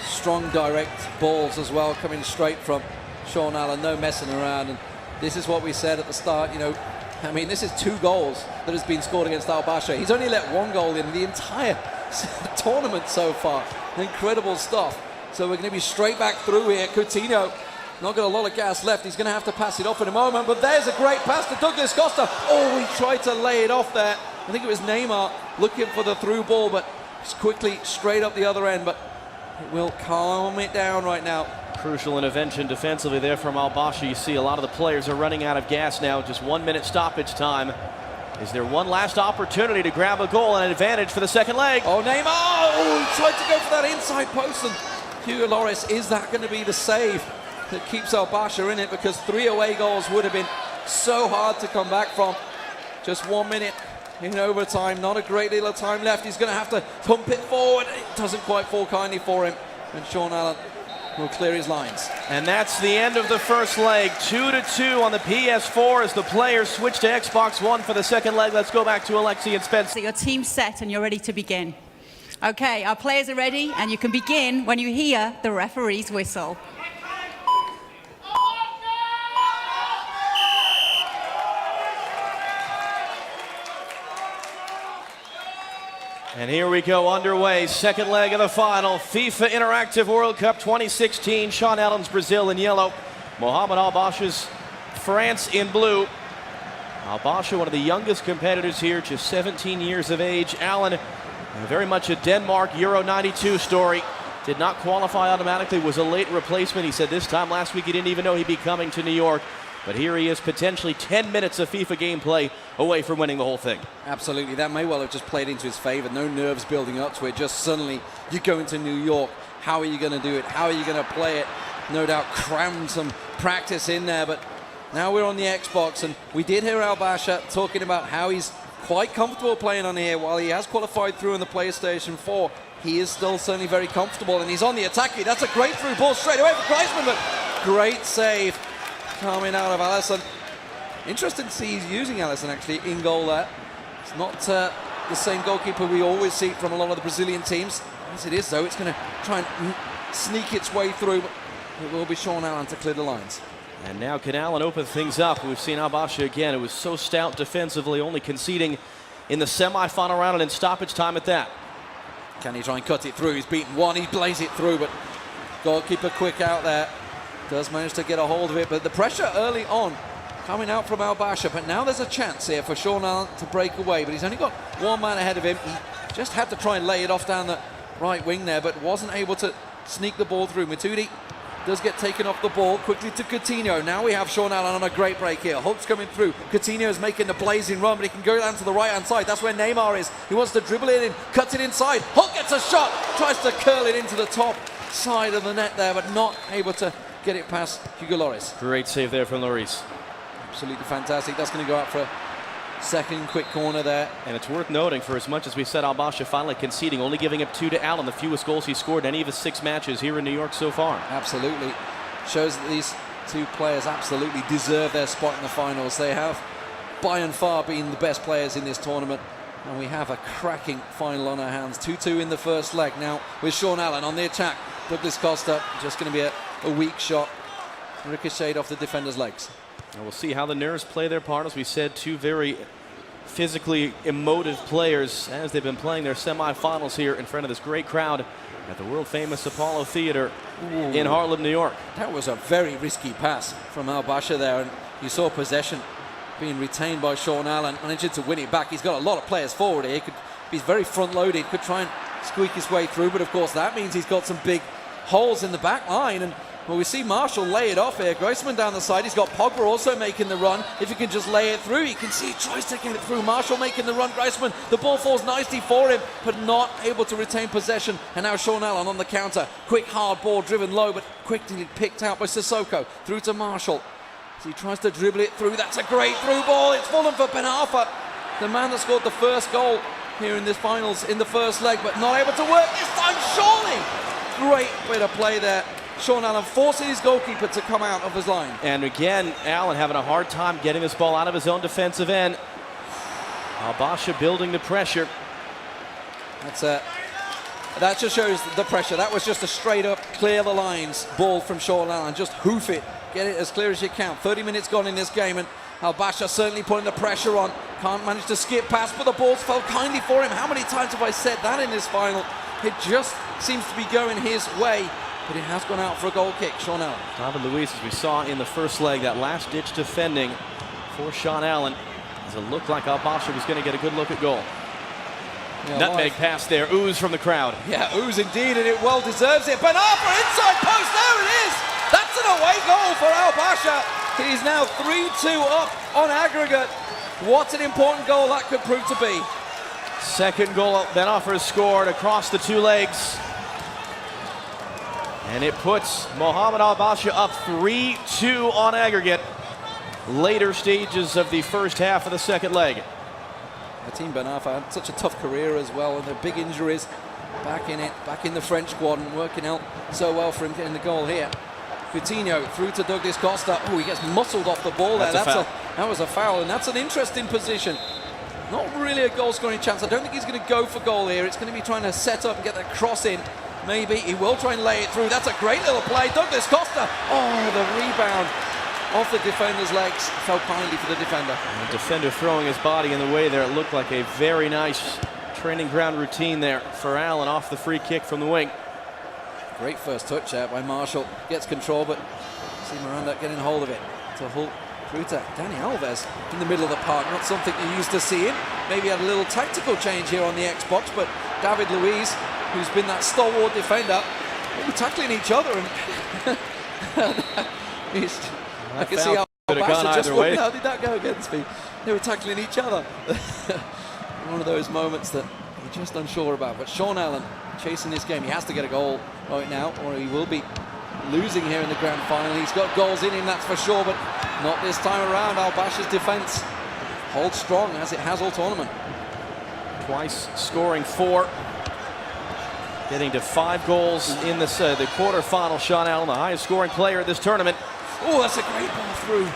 Strong direct balls as well coming straight from Sean Allen. No messing around. And this is what we said at the start, you know, I mean, this is 2 goals that has been scored against Al-Basha. He's only let 1 goal in the entire tournament so far. Incredible stuff. So we're going to be straight back through here. Coutinho, not got a lot of gas left. He's going to have to pass it off in a moment, but there's a great pass to Douglas Costa. Oh, he tried to lay it off there. I think it was Neymar looking for the through ball, but it's quickly straight up the other end, but it will calm it down right now. Crucial intervention defensively there from Al-Basha. You see a lot of the players are running out of gas now. Just 1 minute stoppage time. Is there one last opportunity to grab a goal and an advantage for the second leg? Oh, Neymar! Oh, he tried to go for that inside post, and Hugo Lloris, is that going to be the save that keeps Al-Basha in it? Because 3 away goals would have been so hard to come back from. Just 1 minute in overtime. Not a great deal of time left. He's going to have to pump it forward. It doesn't quite fall kindly for him. And Sean Allen will clear his lines. And that's the end of the first leg. 2-2 on the PS4 as the players switch to Xbox One for the second leg. Let's go back to Alexi and Spencer. So your team's set and you're ready to begin. Okay, our players are ready and you can begin when you hear the referee's whistle. And here we go, underway, second leg of the final. FIFA Interactive World Cup 2016. Sean Allen's Brazil in yellow. Mohamed Al-Basha's France in blue. Al-Basha, one of the youngest competitors here, just 17 years of age. Allen, very much a Denmark Euro 92 story. Did not qualify automatically, was a late replacement. He said this time last week he didn't even know he'd be coming to New York. But here he is, potentially 10 minutes of FIFA gameplay away from winning the whole thing. Absolutely, that may well have just played into his favor. No nerves building up to it, just suddenly you're going to New York. How are you going to do it? How are you going to play it? No doubt crammed some practice in there, but now we're on the Xbox, and we did hear Al-Basha talking about how he's quite comfortable playing on here. While he has qualified through in the PlayStation 4, he is still certainly very comfortable, and he's on the attack. That's a great through ball straight away for Kreisman, but great save coming out of Alisson. Interesting to see he's using Alisson actually in goal there. It's not the same goalkeeper we always see from a lot of the Brazilian teams. As it is though, it's going to try and sneak its way through, but it will be Sean Allen to clear the lines. And now can Allen open things up? We've seen Al-Basha again. It was so stout defensively, only conceding in the semi-final round and in stoppage time at that. Can he try and cut it through? He's beaten one, he blaze it through, but goalkeeper quick out there. Does manage to get a hold of it, but the pressure early on coming out from Al-Basha. But now there's a chance here for Sean Allen to break away, but he's only got 1 man ahead of him. He just had to try and lay it off down the right wing there, but wasn't able to sneak the ball through. Matuidi does get taken off the ball quickly to Coutinho. Now we have Sean Allen on a great break here. Hulk's coming through. Coutinho is making the blazing run, but he can go down to the right-hand side. That's where Neymar is. He wants to dribble it in, cuts it inside. Hulk gets a shot, tries to curl it into the top side of the net there, but not able to get it past Hugo Lloris. Great save there from Lloris. Absolutely fantastic. That's going to go out for Second quick corner there. And it's worth noting, for as much as we said Al-Basha finally conceding, only giving up 2 to Allen, the fewest goals he scored in any of his 6 matches here in New York so far. Absolutely. Shows that these two players absolutely deserve their spot in the finals. They have, by and far, been the best players in this tournament. And we have a cracking final on our hands. 2-2 in the first leg. Now with Sean Allen on the attack. Douglas Costa, just going to be a weak shot. Ricocheted off the defender's legs. And we'll see how the nerves play their part. As we said, 2 very physically emotive players as they've been playing their semifinals here in front of this great crowd at the world-famous Apollo Theater in Harlem, New York. That was a very risky pass from Al-Basha there, and you saw possession being retained by Sean Allen, managing to win it back. He's got a lot of players forward here. He's very front-loaded, could try and squeak his way through, but of course that means he's got some big holes in the back line. And well, we see Marshall lay it off here. Groisman down the side. He's got Pogba also making the run. If he can just lay it through, you can see he tries to get it through. Marshall making the run. Groisman, the ball falls nicely for him, but not able to retain possession. And now Sean Allen on the counter. Quick, hard ball driven low, but quickly picked out by Sissoko. Through to Marshall. So he tries to dribble it through. That's a great through ball. It's fallen for Ben Arfa, the man that scored the first goal here in this finals in the first leg, but not able to work this time, surely. Great bit of play there. Sean Allen forcing his goalkeeper to come out of his line. And again, Allen having a hard time getting this ball out of his own defensive end. Al-Basha building the pressure. That just shows the pressure. That was just a straight up, clear the lines ball from Sean Allen. Just hoof it. Get it as clear as you can. 30 minutes gone in this game, and Al-Basha certainly putting the pressure on. Can't manage to skip past, but the balls fell kindly for him. How many times have I said that in this final? It just seems to be going his way, but it has gone out for a goal kick. Sean Allen. David Luiz, as we saw in the first leg, that last-ditch defending for Sean Allen. As it looked like Al-Basha was going to get a good look at goal. Yeah, Nutmeg pass there, ooze from the crowd. Yeah, ooze indeed, and it well deserves it. Ben Arfa inside post, there it is! That's an away goal for Al-Basha. He's now 3-2 up on aggregate. What an important goal that could prove to be. Second goal Ben Arfa has scored across the 2 legs. And it puts Mohamed Al-Basha up 3-2 on aggregate. Later stages of the first half of the second leg. Team Ben Arfa had such a tough career as well, and the big injuries back in the French squad, and working out so well for him getting the goal here. Coutinho through to Douglas Costa. Oh, he gets muscled off the ball there. That was a foul, and that's an interesting position. Not really a goal-scoring chance. I don't think he's going to go for goal here. It's going to be trying to set up and get that cross in. Maybe he will try and lay it through. That's a great little play. Douglas Costa. Oh, the rebound off the defender's legs. Fell kindly for the defender. And the defender throwing his body in the way there. It looked like a very nice training ground routine there for Allen off the free kick from the wing. Great first touch there by Marshall. Gets control, but see Miranda getting hold of it. To Hull through to Dani Alves in the middle of the park. Not something you're used to seeing. Maybe had a little tactical change here on the Xbox, but David Luiz, who's been that stalwart defender, they were tackling each other. And I can see how Al-Basha just won. How did that go against me? They were tackling each other. One of those moments that you're just unsure about. But Sean Allen chasing this game. He has to get a goal right now, or he will be losing here in the grand final. He's got goals in him, that's for sure, but not this time around. Al-Basha's defense holds strong, as it has all tournament. Twice scoring 4. Getting to 5 goals in the quarterfinal. Sean Allen, the highest scoring player at this tournament. Oh, that's a great ball through.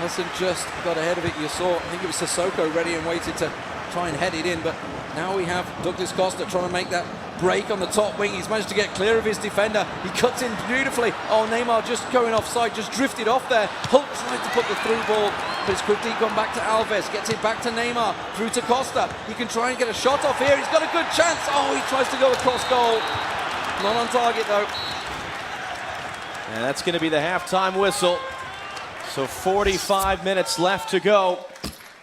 Nelson just got ahead of it. You saw, I think it was Sissoko ready and waited to try and head it in, but now we have Douglas Costa trying to make that break on the top wing. He's managed to get clear of his defender. He cuts in beautifully. Oh, Neymar just going offside, just drifted off there. Hull tried to put the through ball, but it's quickly gone back to Alves. Gets it back to Neymar, through to Costa. He can try and get a shot off here. He's got a good chance. Oh, he tries to go across goal. Not on target though. And that's going to be the halftime whistle. So 45 minutes left to go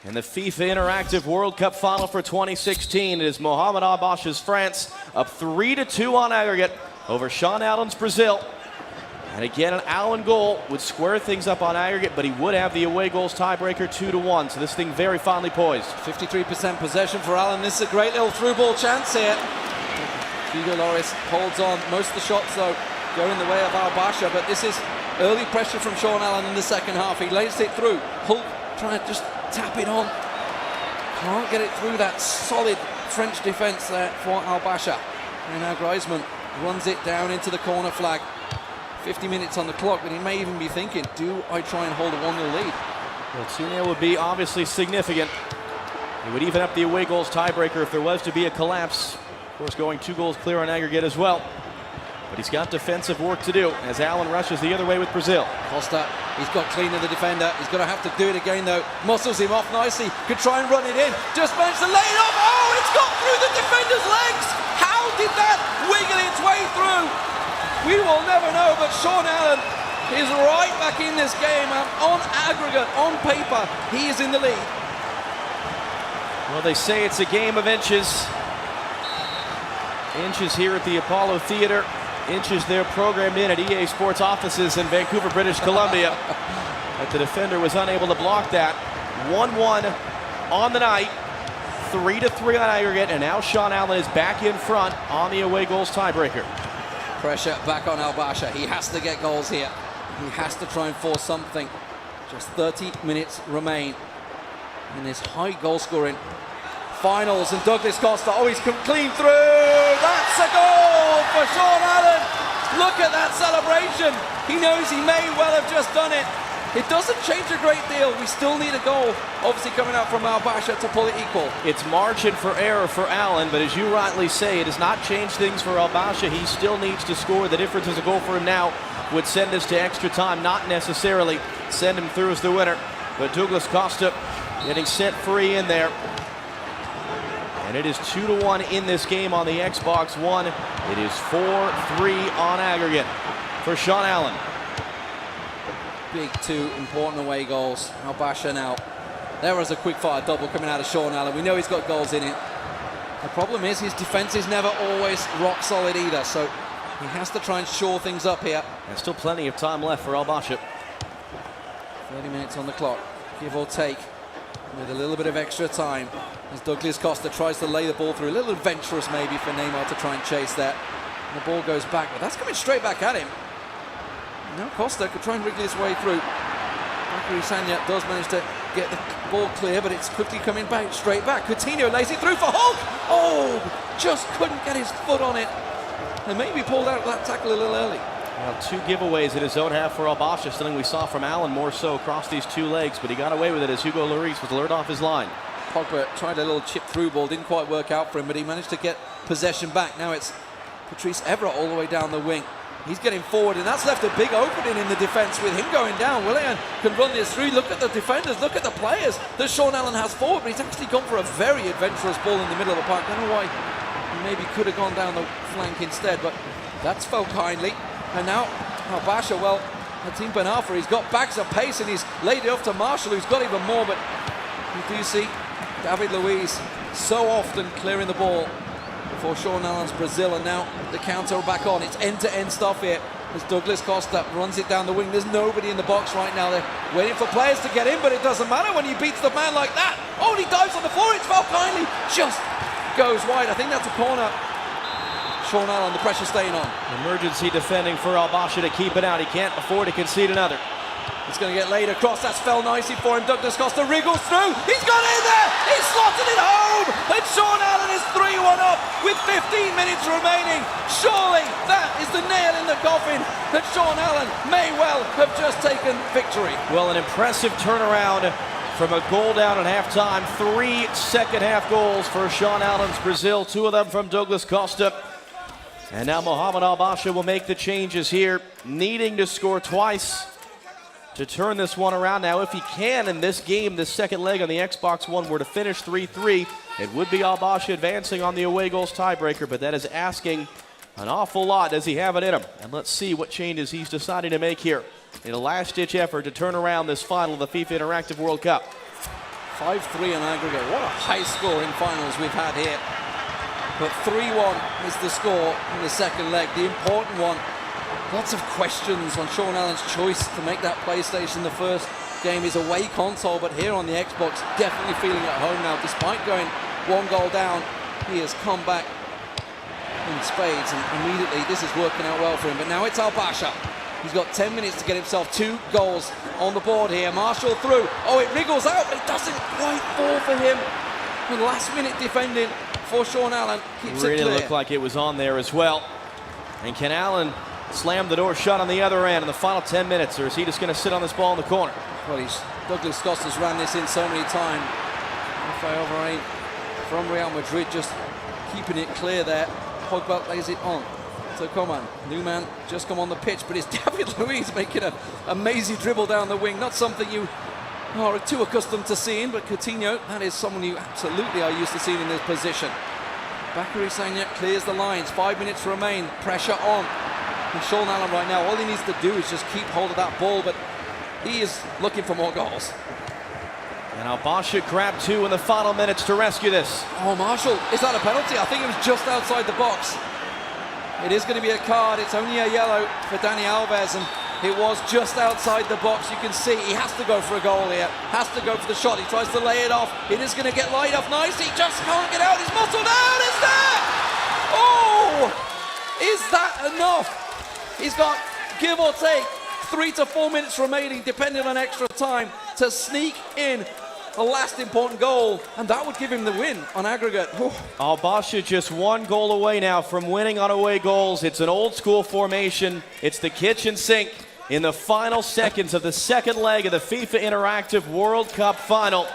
in the FIFA Interactive World Cup final for 2016. It is Mohamed Al-Basha's France up 3-2 on aggregate over Sean Allen's Brazil. And again, an Allen goal would square things up on aggregate, but he would have the away goals tiebreaker 2-1. So this thing very finely poised. 53% possession for Allen. This is a great little through ball chance here. Hugo Lloris holds on. Most of the shots though go in the way of Al-Basha, but this is early pressure from Sean Allen in the second half. He lays it through. Hull trying to just tap it on. Can't get it through that solid French defence there for Al-Basha. And now Griezmann runs it down into the corner flag. 50 minutes on the clock, but he may even be thinking, do I try and hold a 1-0 lead? Well, 2-0 would be obviously significant. It would even up the away goals tiebreaker if there was to be a collapse. Of course, going 2 goals clear on aggregate as well. But he's got defensive work to do as Allen rushes the other way with Brazil. Costa, he's got clean of the defender. He's going to have to do it again, though. Muscles him off nicely. Could try and run it in. Just managed to lay it off. Oh, it's got through the defender's legs. How did that wiggle its way through? We will never know, but Sean Allen is right back in this game. On aggregate, on paper, he is in the lead. Well, they say it's a game of inches. Inches here at the Apollo Theater. Inches they're programmed in at EA Sports offices in Vancouver, British Columbia. But the defender was unable to block that. 1-1 on the night. 3-3 on aggregate, and now Sean Allen is back in front on the away goals tiebreaker. Pressure back on Al-Basha. He has to get goals here. He has to try and force something. Just 30 minutes remain in this high goal scoring finals, and Douglas Costa, oh, he's come clean through. That's a goal for Sean Allen. Look at that celebration. He knows he may well have just done it. It doesn't change a great deal. We still need a goal, obviously coming out from Al-Basha to pull it equal. It's margin for error for Allen, but as you rightly say, it does not change things for Al-Basha. He still needs to score. The difference is a goal for him now would send us to extra time, not necessarily send him through as the winner. But Douglas Costa getting set free in there. And it is 2-1 in this game on the Xbox One. It is 4-3 on aggregate for Sean Allen. Big 2 important away goals. Al-Basha now. There was a quick fire double coming out of Sean Allen. We know he's got goals in it. The problem is his defense is never always rock solid either, so he has to try and shore things up here. There's still plenty of time left for Al-Basha. 30 minutes on the clock, give or take, with a little bit of extra time as Douglas Costa tries to lay the ball through. A little adventurous maybe for Neymar to try and chase that. And the ball goes back, but that's coming straight back at him. Now Costa could try and wriggle his way through. Bakary Sagna does manage to get the ball clear, but it's quickly coming back, straight back. Coutinho lays it through for Hulk. Oh, just couldn't get his foot on it. And maybe pulled out that tackle a little early. Well, 2 giveaways in his own half for Al-Basha, something we saw from Allen more so across these 2 legs, but he got away with it as Hugo Lloris was lured off his line. Pogba tried a little chip through ball, didn't quite work out for him, but he managed to get possession back. Now it's Patrice Evra all the way down the wing. He's getting forward, and that's left a big opening in the defence with him going down. Willian can run this through. Look at the defenders, look at the players that Sean Allen has forward, but he's actually gone for a very adventurous ball in the middle of the park. I don't know why he maybe could have gone down the flank instead, but that's felt kindly. And now Al-Basha, well, Hatim Ben Arfa, he's got bags of pace and he's laid it off to Marshall, who's got even more, but you do see David Luiz so often clearing the ball for Sean Allen's Brazil, and now the counter back on. It's end-to-end stuff here as Douglas Costa runs it down the wing. There's nobody in the box right now. They're waiting for players to get in, but it doesn't matter when he beats the man like that. Oh, and he dives on the floor. It's felt kindly. Just goes wide. I think that's a corner. Sean Allen, the pressure staying on. Emergency defending for Al-Basha to keep it out. He can't afford to concede another. It's going to get laid across. That's fell nicely for him. Douglas Costa wriggles through. He's got in there. He's slotted it home. And Sean Allen is 3-1 up with 15 minutes remaining. Surely that is the nail in the coffin that Sean Allen may well have just taken victory. Well, an impressive turnaround from a goal down at halftime. 3 second-half goals for Sean Allen's Brazil. 2 of them from Douglas Costa. And now Mohamed Al-Basha will make the changes here, needing to score twice to turn this one around. Now, if he can in this game, this second leg on the Xbox One were to finish 3-3, it would be Al-Basha advancing on the away goals tiebreaker, but that is asking an awful lot. Does he have it in him? And let's see what changes he's deciding to make here in a last-ditch effort to turn around this final of the FIFA Interactive World Cup. 5-3 on aggregate. What a high-scoring finals we've had here. But 3-1 is the score in the second leg, the important one. Lots of questions on Sean Allen's choice to make that PlayStation the first game, his away console, but here on the Xbox, definitely feeling at home now. Despite going 1 goal down, he has come back in spades, and immediately this is working out well for him. But now it's Al-Basha. He's got 10 minutes to get himself 2 goals on the board here. Marshall through. Oh, it wriggles out, but it doesn't quite fall for him. The last-minute defending for Sean Allen keeps it Really clear. looked like it was on there as well. And can Allen slam the door shut on the other end in the final 10 minutes, or is he just going to sit on this ball in the corner? Well, Douglas Costa's ran this in so many times. Over 8 from Real Madrid, just keeping it clear there. Pogba lays it on. So Coman, new man, just come on the pitch, but it's David Luiz making an amazing dribble down the wing. Not something you are too accustomed to seeing, but Coutinho, that is someone you absolutely are used to seeing in this position. Bakary Sagna clears the lines. 5 minutes remain. Pressure on. And Sean Allen right now, all he needs to do is just keep hold of that ball, but he is looking for more goals. And Al-Basha grabbed 2 in the final minutes to rescue this. Oh, Marshall, is that a penalty? I think it was just outside the box. It is going to be a card. It's only a yellow for Dani Alves, and it was just outside the box. You can see he has to go for a goal here. Has to go for the shot. He tries to lay it off. It is going to get laid off nice. He just can't get out. He's muscled out. It's there! Oh! Is that enough? He's got, give or take, 3 to 4 minutes remaining, depending on extra time, to sneak in a last important goal, and that would give him the win on aggregate. Al-Basha just 1 goal away now from winning on away goals. It's an old school formation. It's the kitchen sink in the final seconds of the second leg of the FIFA Interactive World Cup final.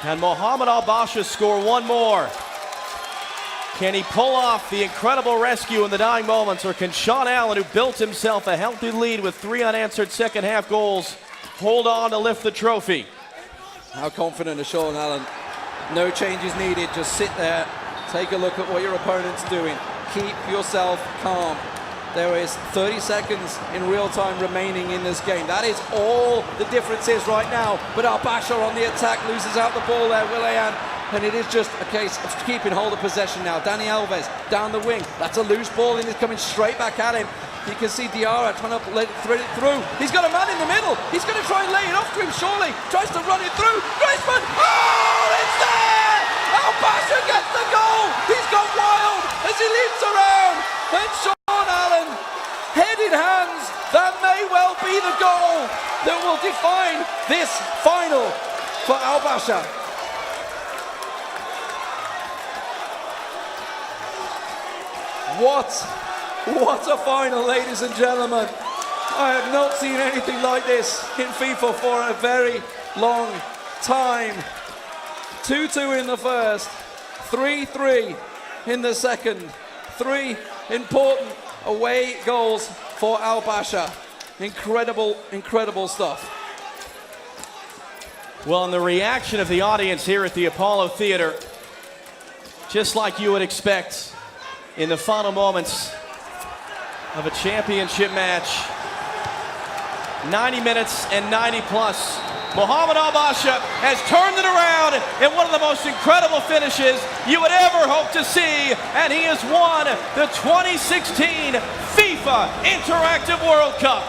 Can Mohamed Al-Basha score 1 more? Can he pull off the incredible rescue in the dying moments, or can Sean Allen, who built himself a healthy lead with 3 unanswered second half goals, hold on to lift the trophy? How confident is Sean Allen? No changes needed. Just sit there, take a look at what your opponent's doing. Keep yourself calm. There is 30 seconds in real time remaining in this game. That is all the difference is right now. But Al-Basha on the attack loses out the ball there, Willian. And it is just a case of keeping hold of possession now. Dani Alves down the wing. That's a loose ball, and it's coming straight back at him. You can see Diarra trying to thread it through. He's got a man in the middle. He's going to try and lay it off to him, surely. Tries to run it through. Griezmann! Oh, it's there! Al-Basha gets the goal! He's gone wild as he leaps around. And Sean Allen, head in hands, that may well be the goal that will define this final for Al-Basha. What a final, ladies and gentlemen. I have not seen anything like this in FIFA for a very long time. 2-2 in the first, 3-3 in the second. 3 important away goals for Al-Basha. Incredible, incredible stuff. Well, and the reaction of the audience here at the Apollo Theater, just like you would expect in the final moments of a championship match. 90 minutes and 90 plus. Mohamed Al-Basha has turned it around in one of the most incredible finishes you would ever hope to see, and he has won the 2016 FIFA Interactive World Cup.